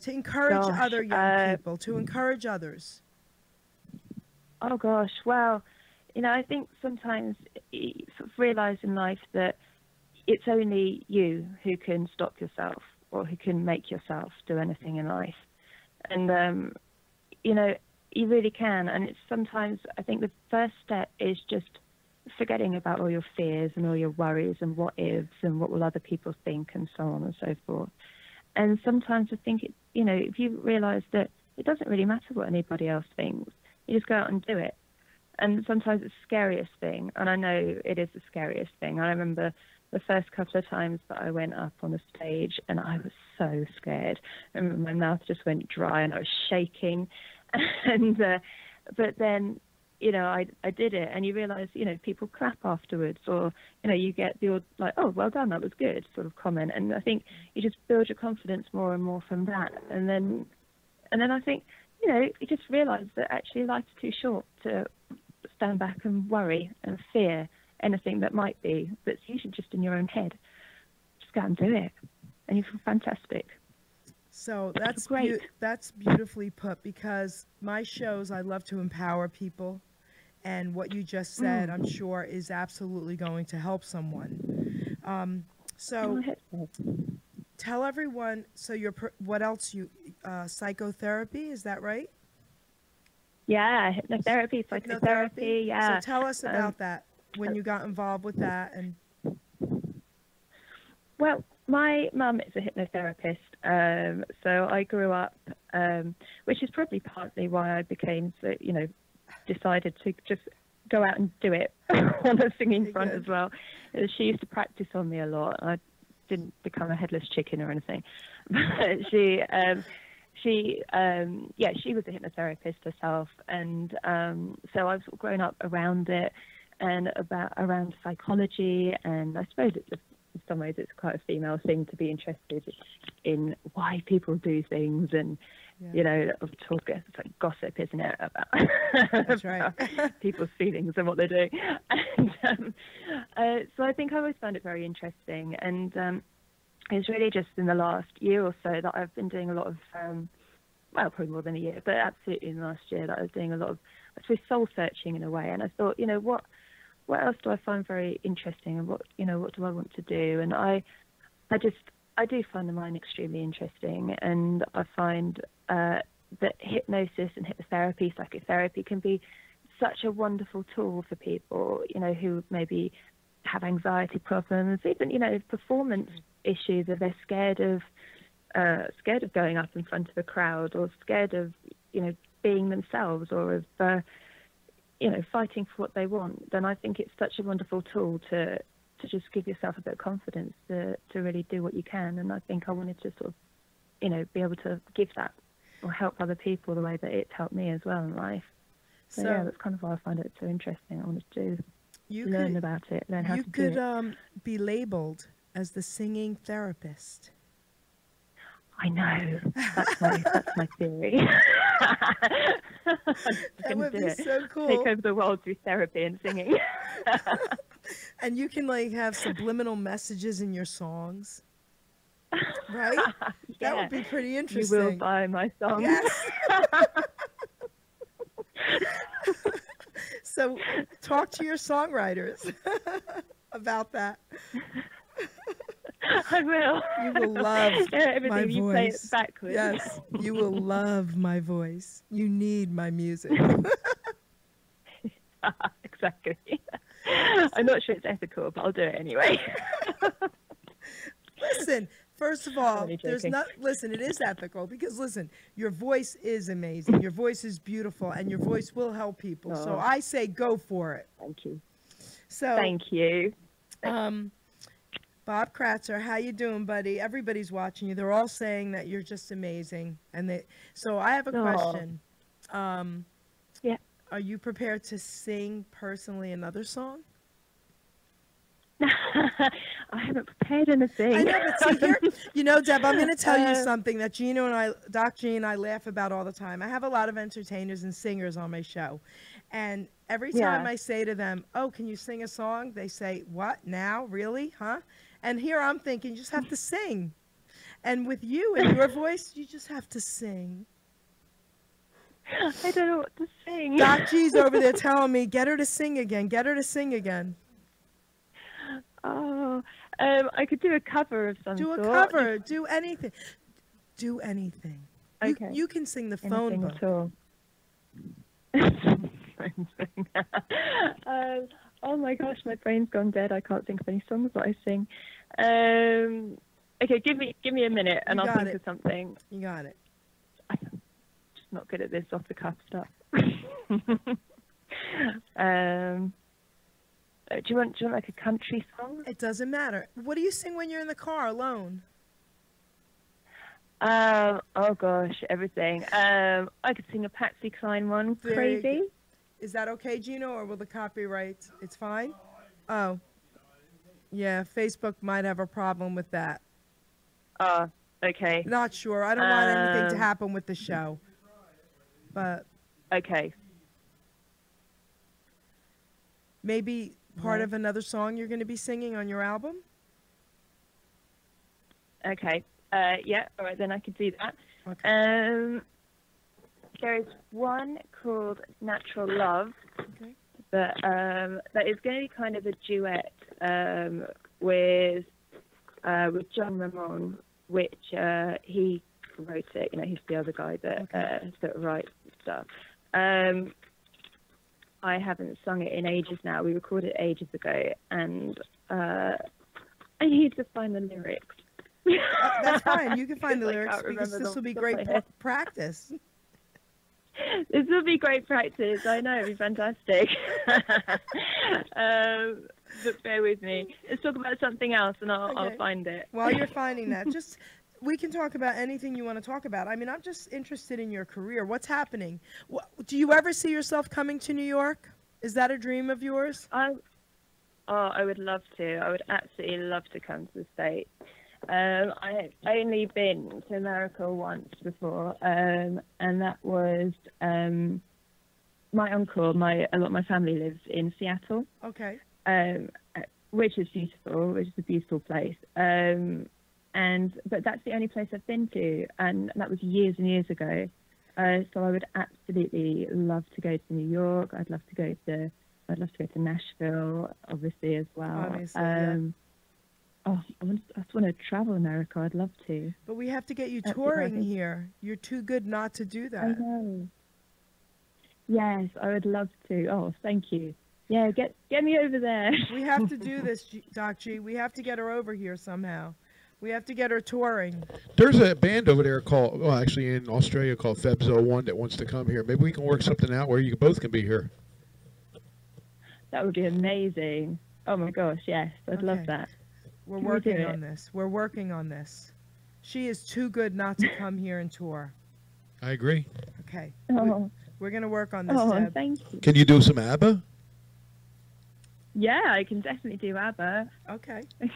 To encourage other young people, to encourage others. Oh gosh, well, I think sometimes you sort of realize in life that it's only you who can stop yourself, or who can make yourself do anything in life. And, you really can. And it's sometimes, I think the first step is just forgetting about all your fears and all your worries and what ifs and what will other people think and so on and so forth. And sometimes I think, if you realize that it doesn't really matter what anybody else thinks, you just go out and do it. And sometimes it's the scariest thing, and I know it is the scariest thing. I remember the first couple of times that I went up on the stage, and I was so scared. I remember my mouth just went dry, and I was shaking. And but then, I did it, and you realise, people clap afterwards, or you get the odd like, "Oh, well done, that was good," sort of comment. And I think you just build your confidence more and more from that, and then I think, you just realise that actually life's too short to stand back and worry and fear anything that might be, that's usually just in your own head. Just go out and do it, and you feel fantastic. So that's great. That's beautifully put, because my shows, I love to empower people, and what you just said, I'm sure, is absolutely going to help someone. So tell everyone, so what else psychotherapy, is that right? Yeah, hypnotherapy, psychotherapy, yeah. So tell us about that, when you got involved with that. And well, my mum is a hypnotherapist, so I grew up, which is probably partly why I became so, decided to just go out and do it on the singing front as well. She used to practice on me a lot. I didn't become a headless chicken or anything, but she was a hypnotherapist herself, and so I've sort of grown up around it and around psychology, and I suppose in some ways it's quite a female thing to be interested in why people do things, and talk, it's like gossip, isn't it, about, That's right. about people's feelings and what they're doing. And so I think I always found it very interesting, and it's really just in the last year or so that I've been doing a lot of well, probably more than a year, but absolutely in the last year that I was doing a lot of, I suppose, soul searching in a way. And I thought, what else do I find very interesting, and what do I want to do? And I do find the mind extremely interesting, and I find that hypnosis and hypnotherapy, psychotherapy can be such a wonderful tool for people, who maybe have anxiety problems, even, performance issues, or they're scared of going up in front of a crowd, or scared of, being themselves, or of, fighting for what they want. Then I think it's such a wonderful tool to just give yourself a bit of confidence to really do what you can. And I think I wanted to sort of, be able to give that, or help other people the way that it's helped me as well in life. So yeah, that's kind of why I find it so interesting. I wanted to learn about it, learn how to do it. You could be labeled as the singing therapist. I know. That's my theory. That would be so cool. Take over the world through therapy and singing. And you can like have subliminal messages in your songs, right? That would be pretty You interesting. will buy my song. Yes. So talk to your songwriters about that. I will. You will love everything my you play it voice. backwards. Yes, you will love my voice. You need my music. Exactly. I'm not sure it's ethical, but I'll do it anyway. Listen, first of all, Only there's joking. not. Listen, it is ethical because listen, your voice is amazing. Your voice is beautiful, and your voice will help people. So Oh. I say go for it. Thank you. So, Thank you. Bob Kratzer, how you doing, buddy? Everybody's watching you. They're all saying that you're just amazing, and they. So I have a Aw. question. Yeah. Are you prepared to sing personally another song? I haven't prepared anything. I know, but see here, you know, Deb, I'm going to tell you Uh, something that Gino and I, Doc G and I laugh about all the time. I have a lot of entertainers and singers on my show. And every time Yeah. I say to them, oh, can you sing a song? They say, what, now? Really? Huh? And here I'm thinking, you just have to sing. And with you and your voice, you just have to sing. I don't know what to sing. Doc G's over there telling me, get her to sing again. Get her to sing again. Oh, I could do a cover of some Do a sort. cover. Do anything. Do anything. Okay. You can sing the phone Anything book. at all. Oh my gosh, my brain's gone dead. I can't think of any songs that I sing. Okay, give me a minute and You I'll got think it. of something. You got it. I'm just not good at this off the cuff stuff. Do you want like a country song? It doesn't matter. What do you sing when you're in the car alone? Oh gosh, everything. I could sing a Patsy Cline one, Very Crazy. Is that okay, Gino, or will the copyright? It's fine? Oh. Yeah, Facebook might have a problem with that. Okay. Not sure. I don't want anything to Um, happen with the show. But Okay. maybe part Right. of another song you're going to be singing on your album? Okay. Yeah, all right, then I could do that. Okay. There is one called Natural Love, Okay. that is going to be kind of a duet with John Ramon, which he wrote it. You know, he's the other guy that writes stuff. I haven't sung it in ages now. We recorded it ages ago, and I need to find the lyrics. That's fine. You can find the I lyrics can't because remember this will be them off great the top of my head. practice. This will be great practice. I know, it'll be fantastic. But bear with me. Let's talk about something else, and I'll Okay. find it. While you're finding that, we can talk about anything you want to talk about. I mean, I'm just interested in your career. What's happening? Do you ever see yourself coming to New York? Is that a dream of yours? I would love to. I would absolutely love to come to the States. I only been to America once before, and that was my uncle. A lot of my family lives in Seattle, Okay. which is beautiful, which is a beautiful place. But that's the only place I've been to, and that was years and years ago. So I would absolutely love to go to New York. I'd love to go to Nashville, obviously, as well. Obviously, yeah. I just want to travel America. I'd love to. But we have to get you That's touring exciting. here. You're too good not to do I that. know. Yes, I would love to. Oh, thank you. Yeah, get me over there. We have to do this, Doc G. We have to get her over here somehow. We have to get her touring. There's a band over there called, well, actually in Australia called Febs01 that wants to come here. Maybe we can work something out where you both can be here. That would be amazing. Oh my gosh, yes, I'd love Okay. that. We're Can we working do on it? this. We're working on this. She is too good not to come here and tour. I agree. Okay. Oh, We're going to work on this, Deb. thank you. Can you do some ABBA? Yeah, I can definitely do ABBA. Okay. I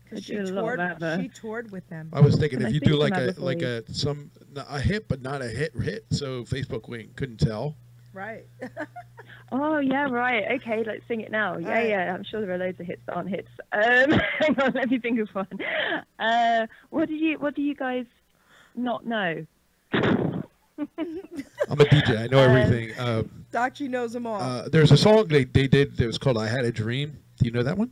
Because do a lot of ABBA. she toured with them. I was thinking Can if I you sing do some like ABBA a hit but not a hit, so Facebook couldn't tell. Right. Oh yeah, right. Okay, let's sing it now. Yeah, right. yeah. I'm sure there are loads of hits that aren't hits. Hang on, let me think of one. What do you guys not know? I'm a DJ. I know everything. Doctor knows them all. There's a song they did that was called "I Had a Dream." Do you know that one?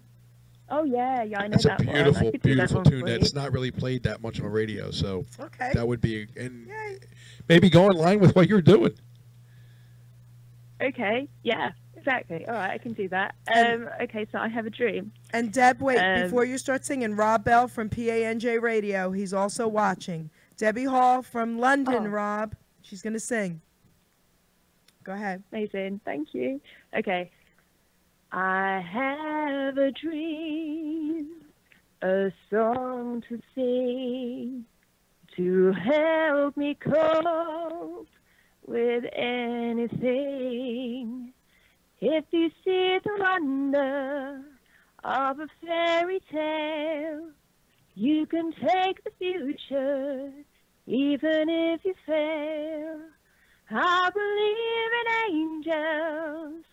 Oh yeah, yeah. I know It's a that one. I beautiful, could do that beautiful one tune for you. that's not really played that much on radio. So Okay. that would be, and Yay. maybe go in line with what you're doing. Okay. Yeah. Exactly. All right, I can do that. Okay, so I have a dream. And Deb, wait, Um, before you start singing, Rob Bell from PANJ Radio, he's also watching. Debbie Hall from London, Oh. Rob. She's going to sing. Go ahead. Amazing. Thank you. Okay. I have a dream, a song to sing, to help me cope with anything. If you see the wonder of a fairy tale, you can take the future, even if you fail. I believe in angels,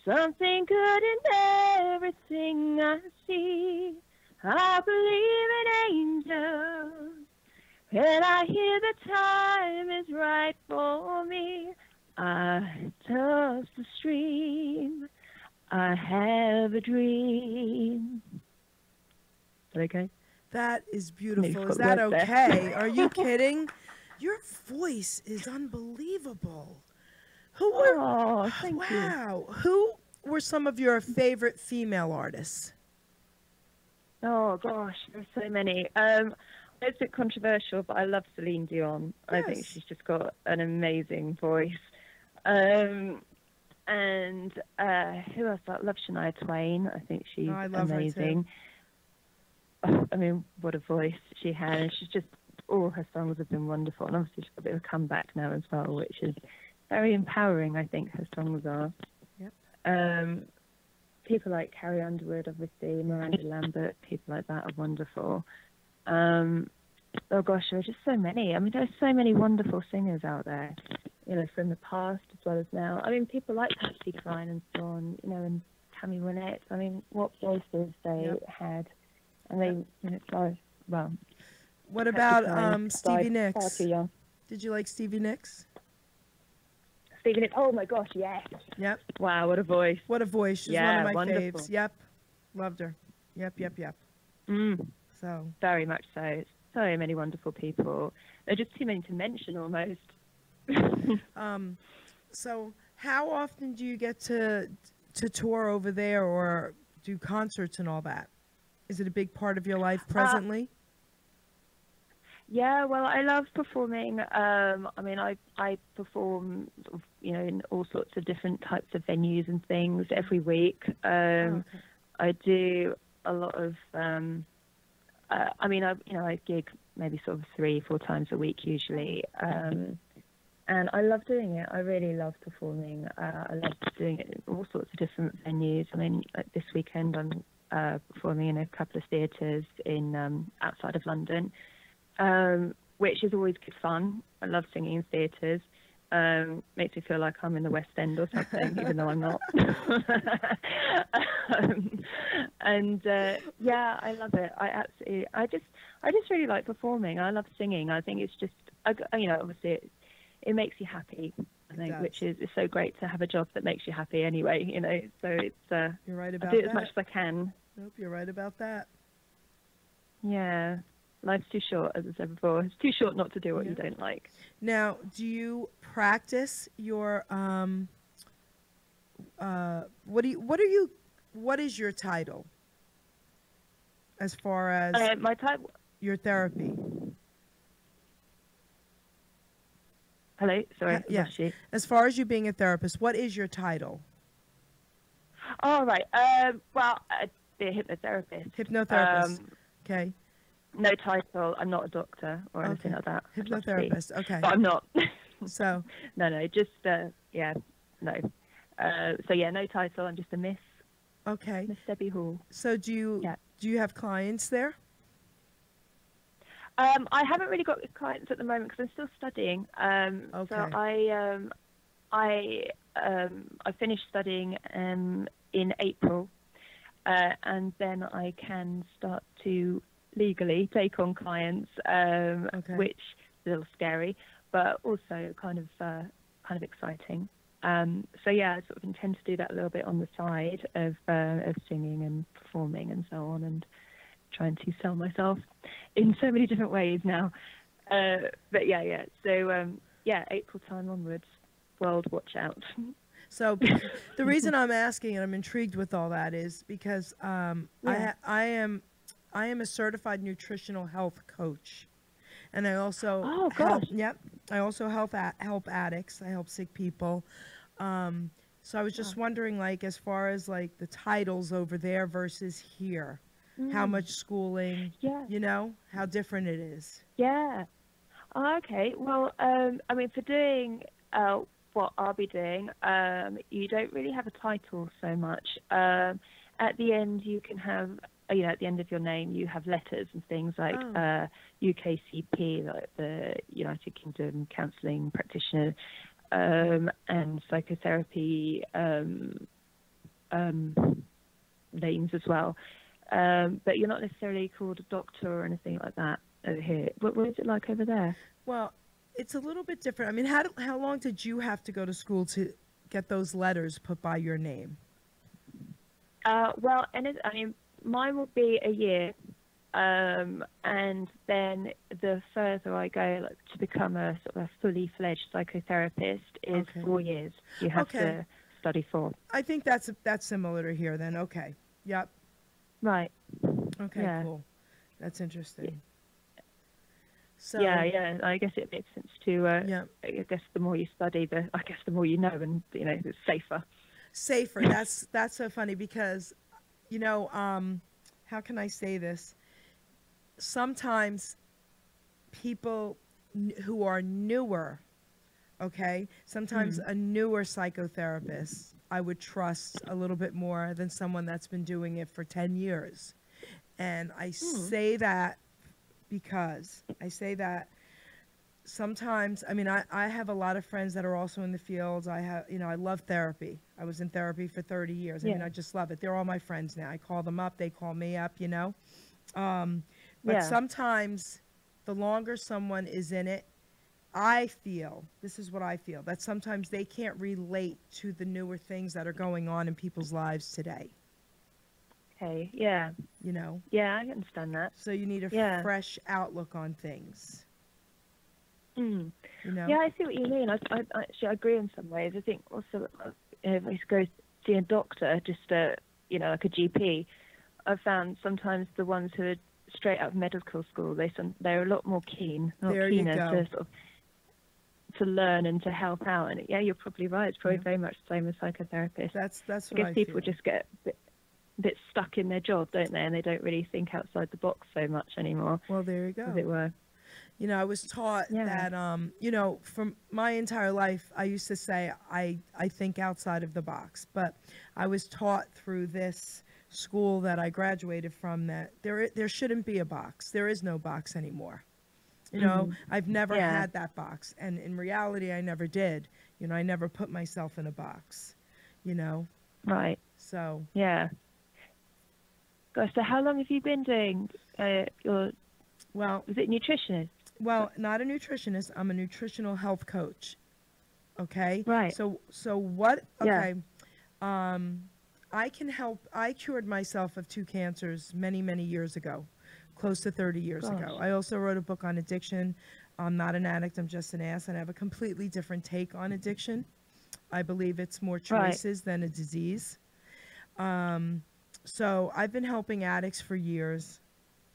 something good in everything I see. I believe in angels, and I hear the time is right for me. I toss the stream, I have a dream. Is that okay? That is beautiful. got Is that words there. okay? Are you kidding? Your voice is unbelievable. Who were? Oh, thank you. Wow. Who were some of your favorite female artists? Oh gosh, there's so many. It's a bit controversial, but I love Celine Dion. I think Yes. she's just got an amazing voice. And who else? I love Shania Twain. I think she's Oh, I love her too. amazing. Oh, I mean, what a voice she had. And she's just, all her songs have been wonderful. And obviously she's got a bit of a comeback now as well, which is very empowering, I think her songs are. Yep. People like Carrie Underwood, obviously, Miranda Lambert, people like that are wonderful. Oh gosh, there are just so many. I mean, there's so many wonderful singers out there, you know, from the past as well as now. I mean, people like Patsy Cline and so on, you know, and Tammy Wynette. I mean, what voices they Yep. had. And they, you know, so, well. What Patsy about Cline Stevie died far Nicks? too young. Did you like Stevie Nicks? Stevie Nicks, oh my gosh, yes. Yep. Wow, what a voice. What a voice. She's Yeah, one of my wonderful. faves. Yep. Loved her. Yep. Mm, So, very much so. So many wonderful people. There are just too many to mention almost. so how often do you get to tour over there or do concerts and all that? Is it a big part of your life presently? Yeah, well, I love performing. I mean, I perform, sort of, you know, in all sorts of different types of venues and things every week. Okay. I do a lot of. I mean, I gig maybe sort of 3-4 times a week usually, and I love doing it. I really love performing. I love doing it in all sorts of different venues. I mean, like this weekend I'm performing in a couple of theatres in outside of London. Which is always good fun. I love singing in theatres. Makes me feel like I'm in the West End or something, even though I'm not. Yeah, I love it. I just really like performing. I love singing. I think it's just, you know, obviously it makes you happy. I think, does. which is so great to have a job that makes you happy anyway. You know, so it's You're right about I do it that. as much as I can. Nope, you're right about that. Yeah. Life's too short, as I said before. It's too short not to do what Yeah. you don't like. Now, do you practice your what is your title as far as My type. your therapy? Hello, sorry, I Yeah. lost you. As far as you being a therapist, what is your title? All right. Well, I'd be a hypnotherapist. Hypnotherapist. Okay. No title. I'm not a doctor or anything Okay. like that. I'd love to be, Hypnotherapist. Okay. but I'm not. So, No. Just yeah, no. So yeah, no title. I'm just a Miss okay. Debbie Hall. So do you have clients there? I haven't really got clients at the moment because I'm still studying. Okay. So I I finished studying in April, and then I can start to legally take on clients, which is a little scary, but also kind of exciting. So yeah, I sort of intend to do that a little bit on the side of singing and performing and so on, and trying to sell myself in so many different ways now. But yeah. So April time onwards, world, watch out. So the reason I'm asking and I'm intrigued with all that is because I am a certified nutritional health coach, and I also I also help addicts. I help sick people. So I was just wondering, like, as far as like the titles over there versus here, how much schooling, you know, how different it is. Yeah. Oh, okay. Well, I mean, for doing what I'll be doing, you don't really have a title so much. At the end, you can have, at the end of your name, you have letters and things like UKCP, like the United Kingdom Counselling Practitioner, and psychotherapy names as well. But you're not necessarily called a doctor or anything like that over here. What is it like over there? Well, it's a little bit different. I mean, how long did you have to go to school to get those letters put by your name? Well, mine will be a year, and then the further I go, like, to become a sort of a fully fledged psychotherapist is 4 years. You have to study for. I think that's similar to here then. Okay. Yep. Right. Okay. Cool. That's interesting. So yeah. I guess it makes sense to. I guess the more you study, the more you know, and it's safer. Safer. That's so funny because, how can I say this? Sometimes people who are newer, sometimes a newer psychotherapist I would trust a little bit more than someone that's been doing it for 10 years. And I say that because sometimes, I have a lot of friends that are also in the fields. I love therapy. I was in therapy for 30 years. I just love it. They're all my friends now. I call them up. They call me up, But sometimes the longer someone is in it, this is what I feel, that sometimes they can't relate to the newer things that are going on in people's lives today. Okay, yeah. Yeah, I understand that. So you need a fresh outlook on things. Yeah, I see what you mean. I actually agree in some ways. I think also if I go see a doctor, just like a GP, I've found sometimes the ones who are straight out of medical school, they're a lot more keener to sort of to learn and to help out. And yeah, you're probably right. It's probably very much the same as psychotherapists. That's what I guess people just get a bit stuck in their job, don't they? And they don't really think outside the box so much anymore. Well, there you go. As it were. I was taught that, from my entire life, I used to say I think outside of the box. But I was taught through this school that I graduated from that there shouldn't be a box. There is no box anymore. I've never had that box. And in reality, I never did. I never put myself in a box, Right. So. Yeah. Gosh, so how long have you been doing is it nutritionist? Well, not a nutritionist. I'm a nutritional health coach. Okay. Right. So what? Okay. I can help. I cured myself of 2 cancers many, many years ago, close to 30 years ago. I also wrote a book on addiction. I'm not an addict. I'm just an ass, and I have a completely different take on addiction. I believe it's more choices than a disease. So I've been helping addicts for years.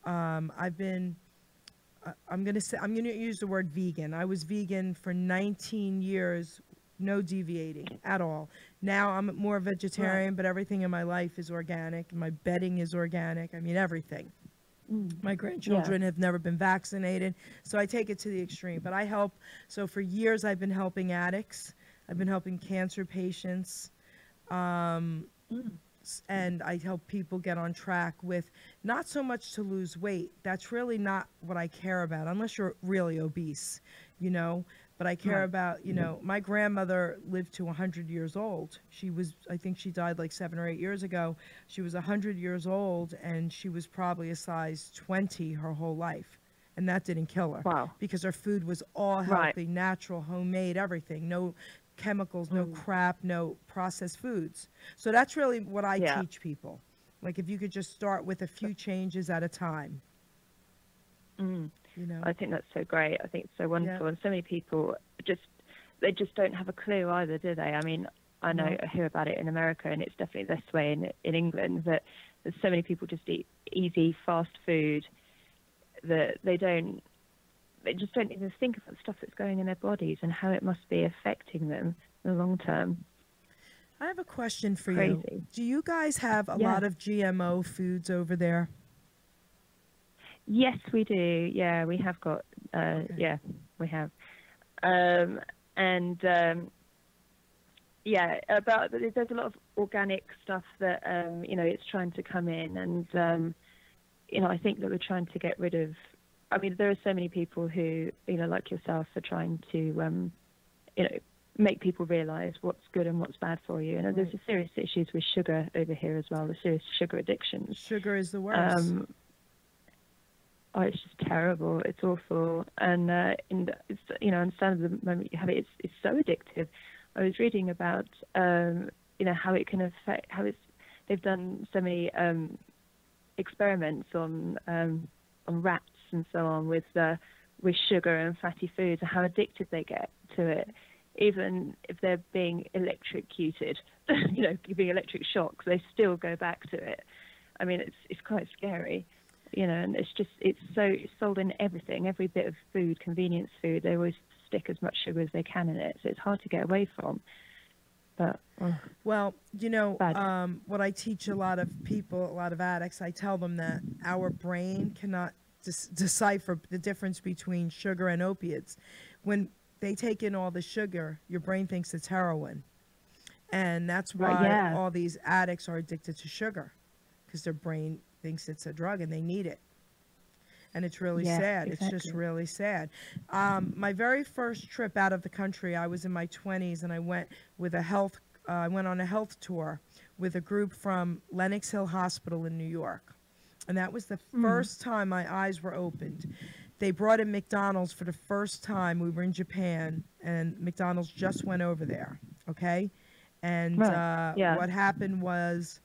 I'm going to use the word vegan. I was vegan for 19 years, no deviating at all. Now I'm more vegetarian, but everything in my life is organic. My bedding is organic. Everything. My grandchildren have never been vaccinated, so I take it to the extreme. But I help. So for years I've been helping addicts. I've been helping cancer patients. And I help people get on track with not so much to lose weight. That's really not what I care about, unless you're really obese, but I care Right. about, my grandmother lived to 100 years old. I think she died like 7 or 8 years ago. She was 100 years old, and she was probably a size 20 her whole life. And that didn't kill her Wow. because her food was all Right. healthy, natural, homemade, everything. No chemicals, no crap, no processed foods. So that's really what I Yeah. teach people. Like if you could just start with a few changes at a time, Mm. you know. I think that's so great. I think it's so wonderful, and so many people they just don't have a clue either, do they? I mean, I know No. I hear about it in America, and it's definitely this way in England. That there's so many people just eat easy, fast food that they just don't even think about the stuff that's going in their bodies and how it must be affecting them in the long term. I have a question for you. Crazy. Do you guys have a Yeah. lot of GMO foods over there? Yes, we do. Yeah, we have got. Okay. Yeah, we have. And yeah, there's a lot of organic stuff that it's trying to come in, and I think that we're trying to get rid of. I mean, there are so many people who like yourself are trying to make people realise what's good and what's bad for you. And there's Right. serious issues with sugar over here as well. The serious sugar addictions. Sugar is the worst. Oh, it's just terrible. It's awful, and it's understandable the moment you have it. It's so addictive. I was reading about how it can affect they've done so many experiments on rats and so on with sugar and fatty foods, and how addicted they get to it, even if they're being electrocuted, giving electric shocks, they still go back to it. I mean, it's quite scary. And it's sold in everything, every bit of food, convenience food. They always stick as much sugar as they can in it, so it's hard to get away from. But Well, bad. what I teach a lot of people, a lot of addicts, I tell them that our brain cannot decipher the difference between sugar and opiates. When they take in all the sugar, your brain thinks it's heroin. And that's Right, why yeah. all these addicts are addicted to sugar, because their brain thinks it's a drug and they need it. And it's really Yeah, sad. It's just exactly. really sad. My very first trip out of the country, I was in my 20s, and I went with I went on a health tour with a group from Lenox Hill Hospital in New York. And that was the first time my eyes were opened. They brought in McDonald's for the first time. We were in Japan, and McDonald's just went over there, okay? And Right, yeah. what happened was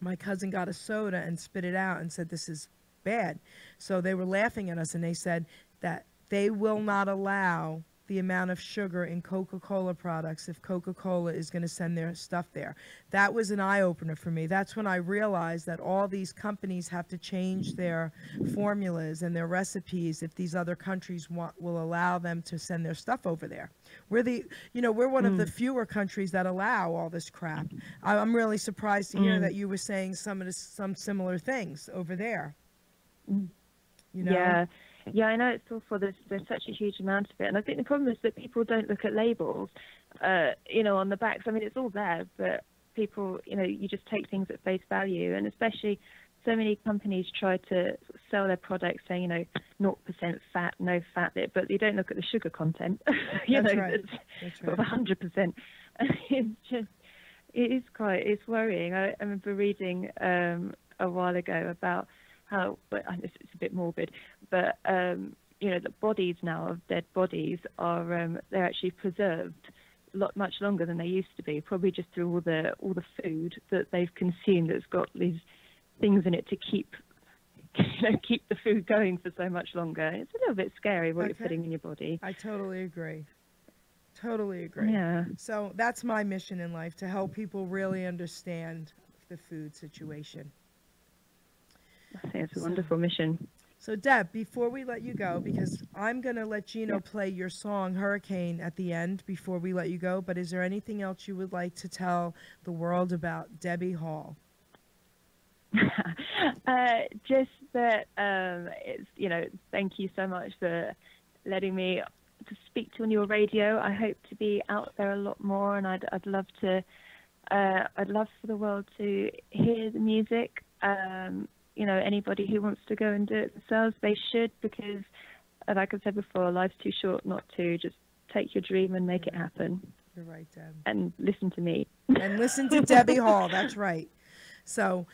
my cousin got a soda and spit it out and said, "This is bad." So they were laughing at us, and they said that they will not allow the amount of sugar in Coca-Cola products if Coca-Cola is going to send their stuff there. That was an eye-opener for me. That's when I realized that all these companies have to change their formulas and their recipes if these other countries will allow them to send their stuff over there. We're one of the fewer countries that allow all this crap. I'm really surprised to hear that you were saying some similar things over there. Yeah. Yeah, I know it's awful. There's such a huge amount of it, and I think the problem is that people don't look at labels, on the backs. I mean, it's all there, but people, you just take things at face value, and especially so many companies try to sell their products saying, 0% fat, no fat, but you don't look at the sugar content. That's right. It's sort of 100%. It's worrying. I remember reading a while ago about how, but it's a bit morbid, but the bodies now of dead bodies are they're actually preserved much longer than they used to be, probably just through all the food that they've consumed that's got these things in it to keep the food going for so much longer. It's a little bit scary what you're putting in your body. I totally agree. Totally agree. Yeah. So that's my mission in life, to help people really understand the food situation. I think it's a wonderful mission. So Deb, before we let you go, because I'm going to let Gino play your song Hurricane at the end before we let you go, but is there anything else you would like to tell the world about Debbie Hall? Just that thank you so much for letting me to speak to on your radio. I hope to be out there a lot more, and I'd love for the world to hear the music. Anybody who wants to go and do it themselves, they should, because like I said before, life's too short not to. Just take your dream and make it happen. You're right, Deb. And listen to me. And listen to Debbie Hall. That's right. So,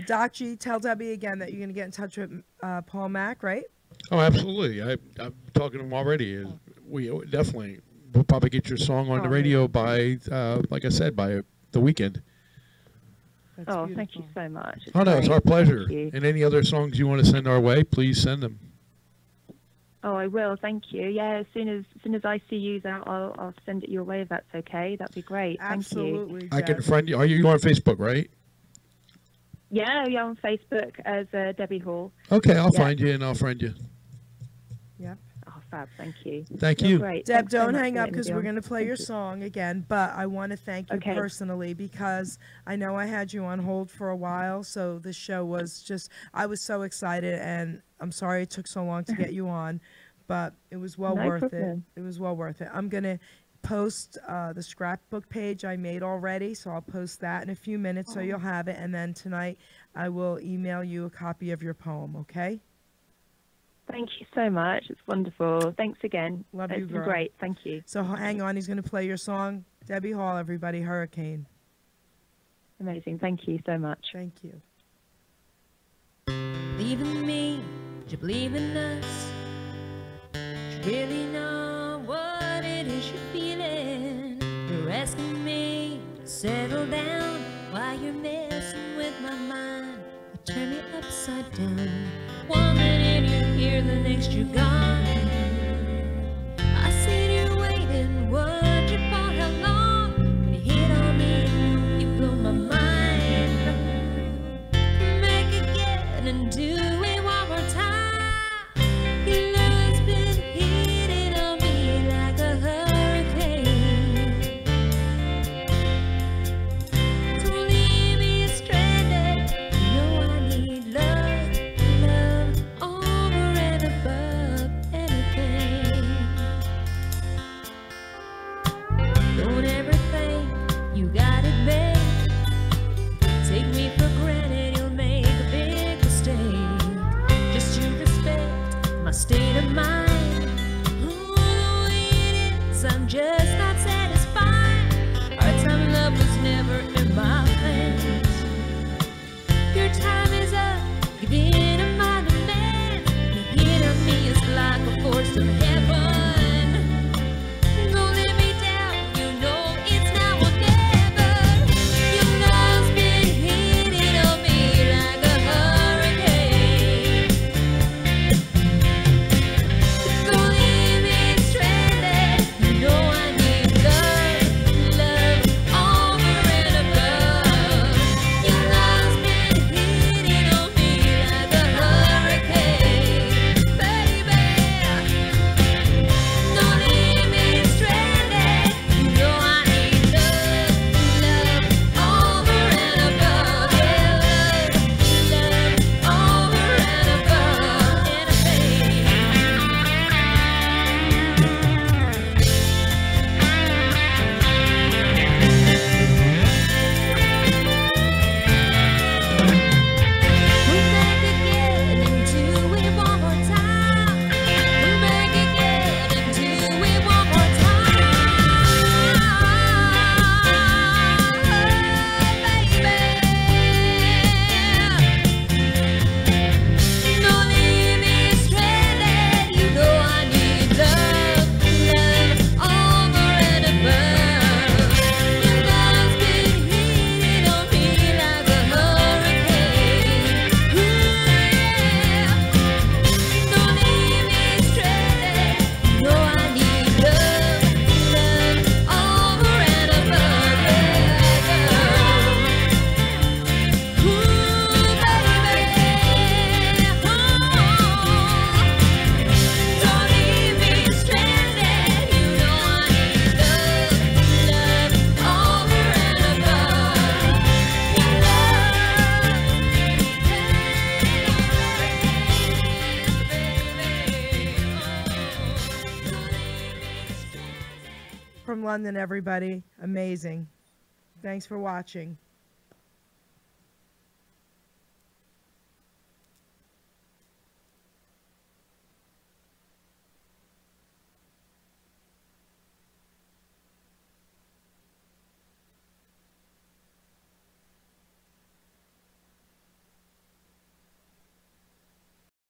Doc G, tell Debbie again that you're going to get in touch with Paul Mack, right? Oh, absolutely. I'm talking to him already. We definitely will probably get your song on the radio by, like I said, by the weekend. That's Oh, beautiful. thank you so much. Oh, no, it's great. our pleasure. Thank you. And any other songs you want to send our way, please send them. Oh, I will. Thank you. Yeah, as soon as I see you's out, I'll send it your way if that's okay. That'd be great. Thank you. Absolutely. I can Deb. friend you. Are you on Facebook, right? Yeah, on Facebook as Debbie Hall. Okay, I'll Yeah. find you and I'll friend you. Yep. Oh, fab. Thank you. Thank You're you. Great. Deb, Thanks so don't much hang for up letting me because be we're on. going to play Thank your you. song again. But I want to thank you Okay. personally because I know I had you on hold for a while. So the show was just, I was so excited. And I'm sorry it took so long to get you on, but it was well No worth problem. it. It was well worth it. I'm going to post the scrapbook page I made already. So I'll post that in a few minutes so you'll have it. And then tonight I will email you a copy of your poem, okay? Thank you so much. It's wonderful. Thanks again. Love It's you, been girl. great. Thank you. So hang on, he's going to play your song. Debbie Hall, everybody, Hurricane. Amazing. Thank you so much. Thank you. Believe in me, do you believe in us? Do you really know what it is you're feeling? You're asking me to settle down while you're messing with my mind. You turn me upside down. One minute you're here, the next you're gone. I sit here waiting, would you for how long? When you hit on me, you blow my mind. Come back again and do it one more time. Your love's been hitting on me like a hurricane. Don't leave me stranded. You know I need love over and above anything. Don't ever think you got it made. Take me for granted, you'll make a big mistake. Just to respect my state of mind. Oh, the way it is, I'm just not satisfied. Our time love was never in my plans. Your time is up, give in to my demands. The hit on me is like a force from heaven. Don't let me down, you know it's now or never. Your love's been hitting on me like a hurricane. Don't leave me stranded. You know I need love over and above. Your love's been hitting on me like a hurricane, baby. Don't leave me stranded. You know I need love over and above. Yeah, love over and above anything. Come back again and do it one more time. Come back again and do it one more time, baby. Don't leave me stranded. You know I need love over and above. Your love's been hitting on me like a hurricane. Ooh, yeah. Don't leave me stranded. You know I need love over and above. Yeah, ooh, baby. Don't leave me stranded. You know I need love over and above. Your From London, everybody. Amazing. Thanks for watching.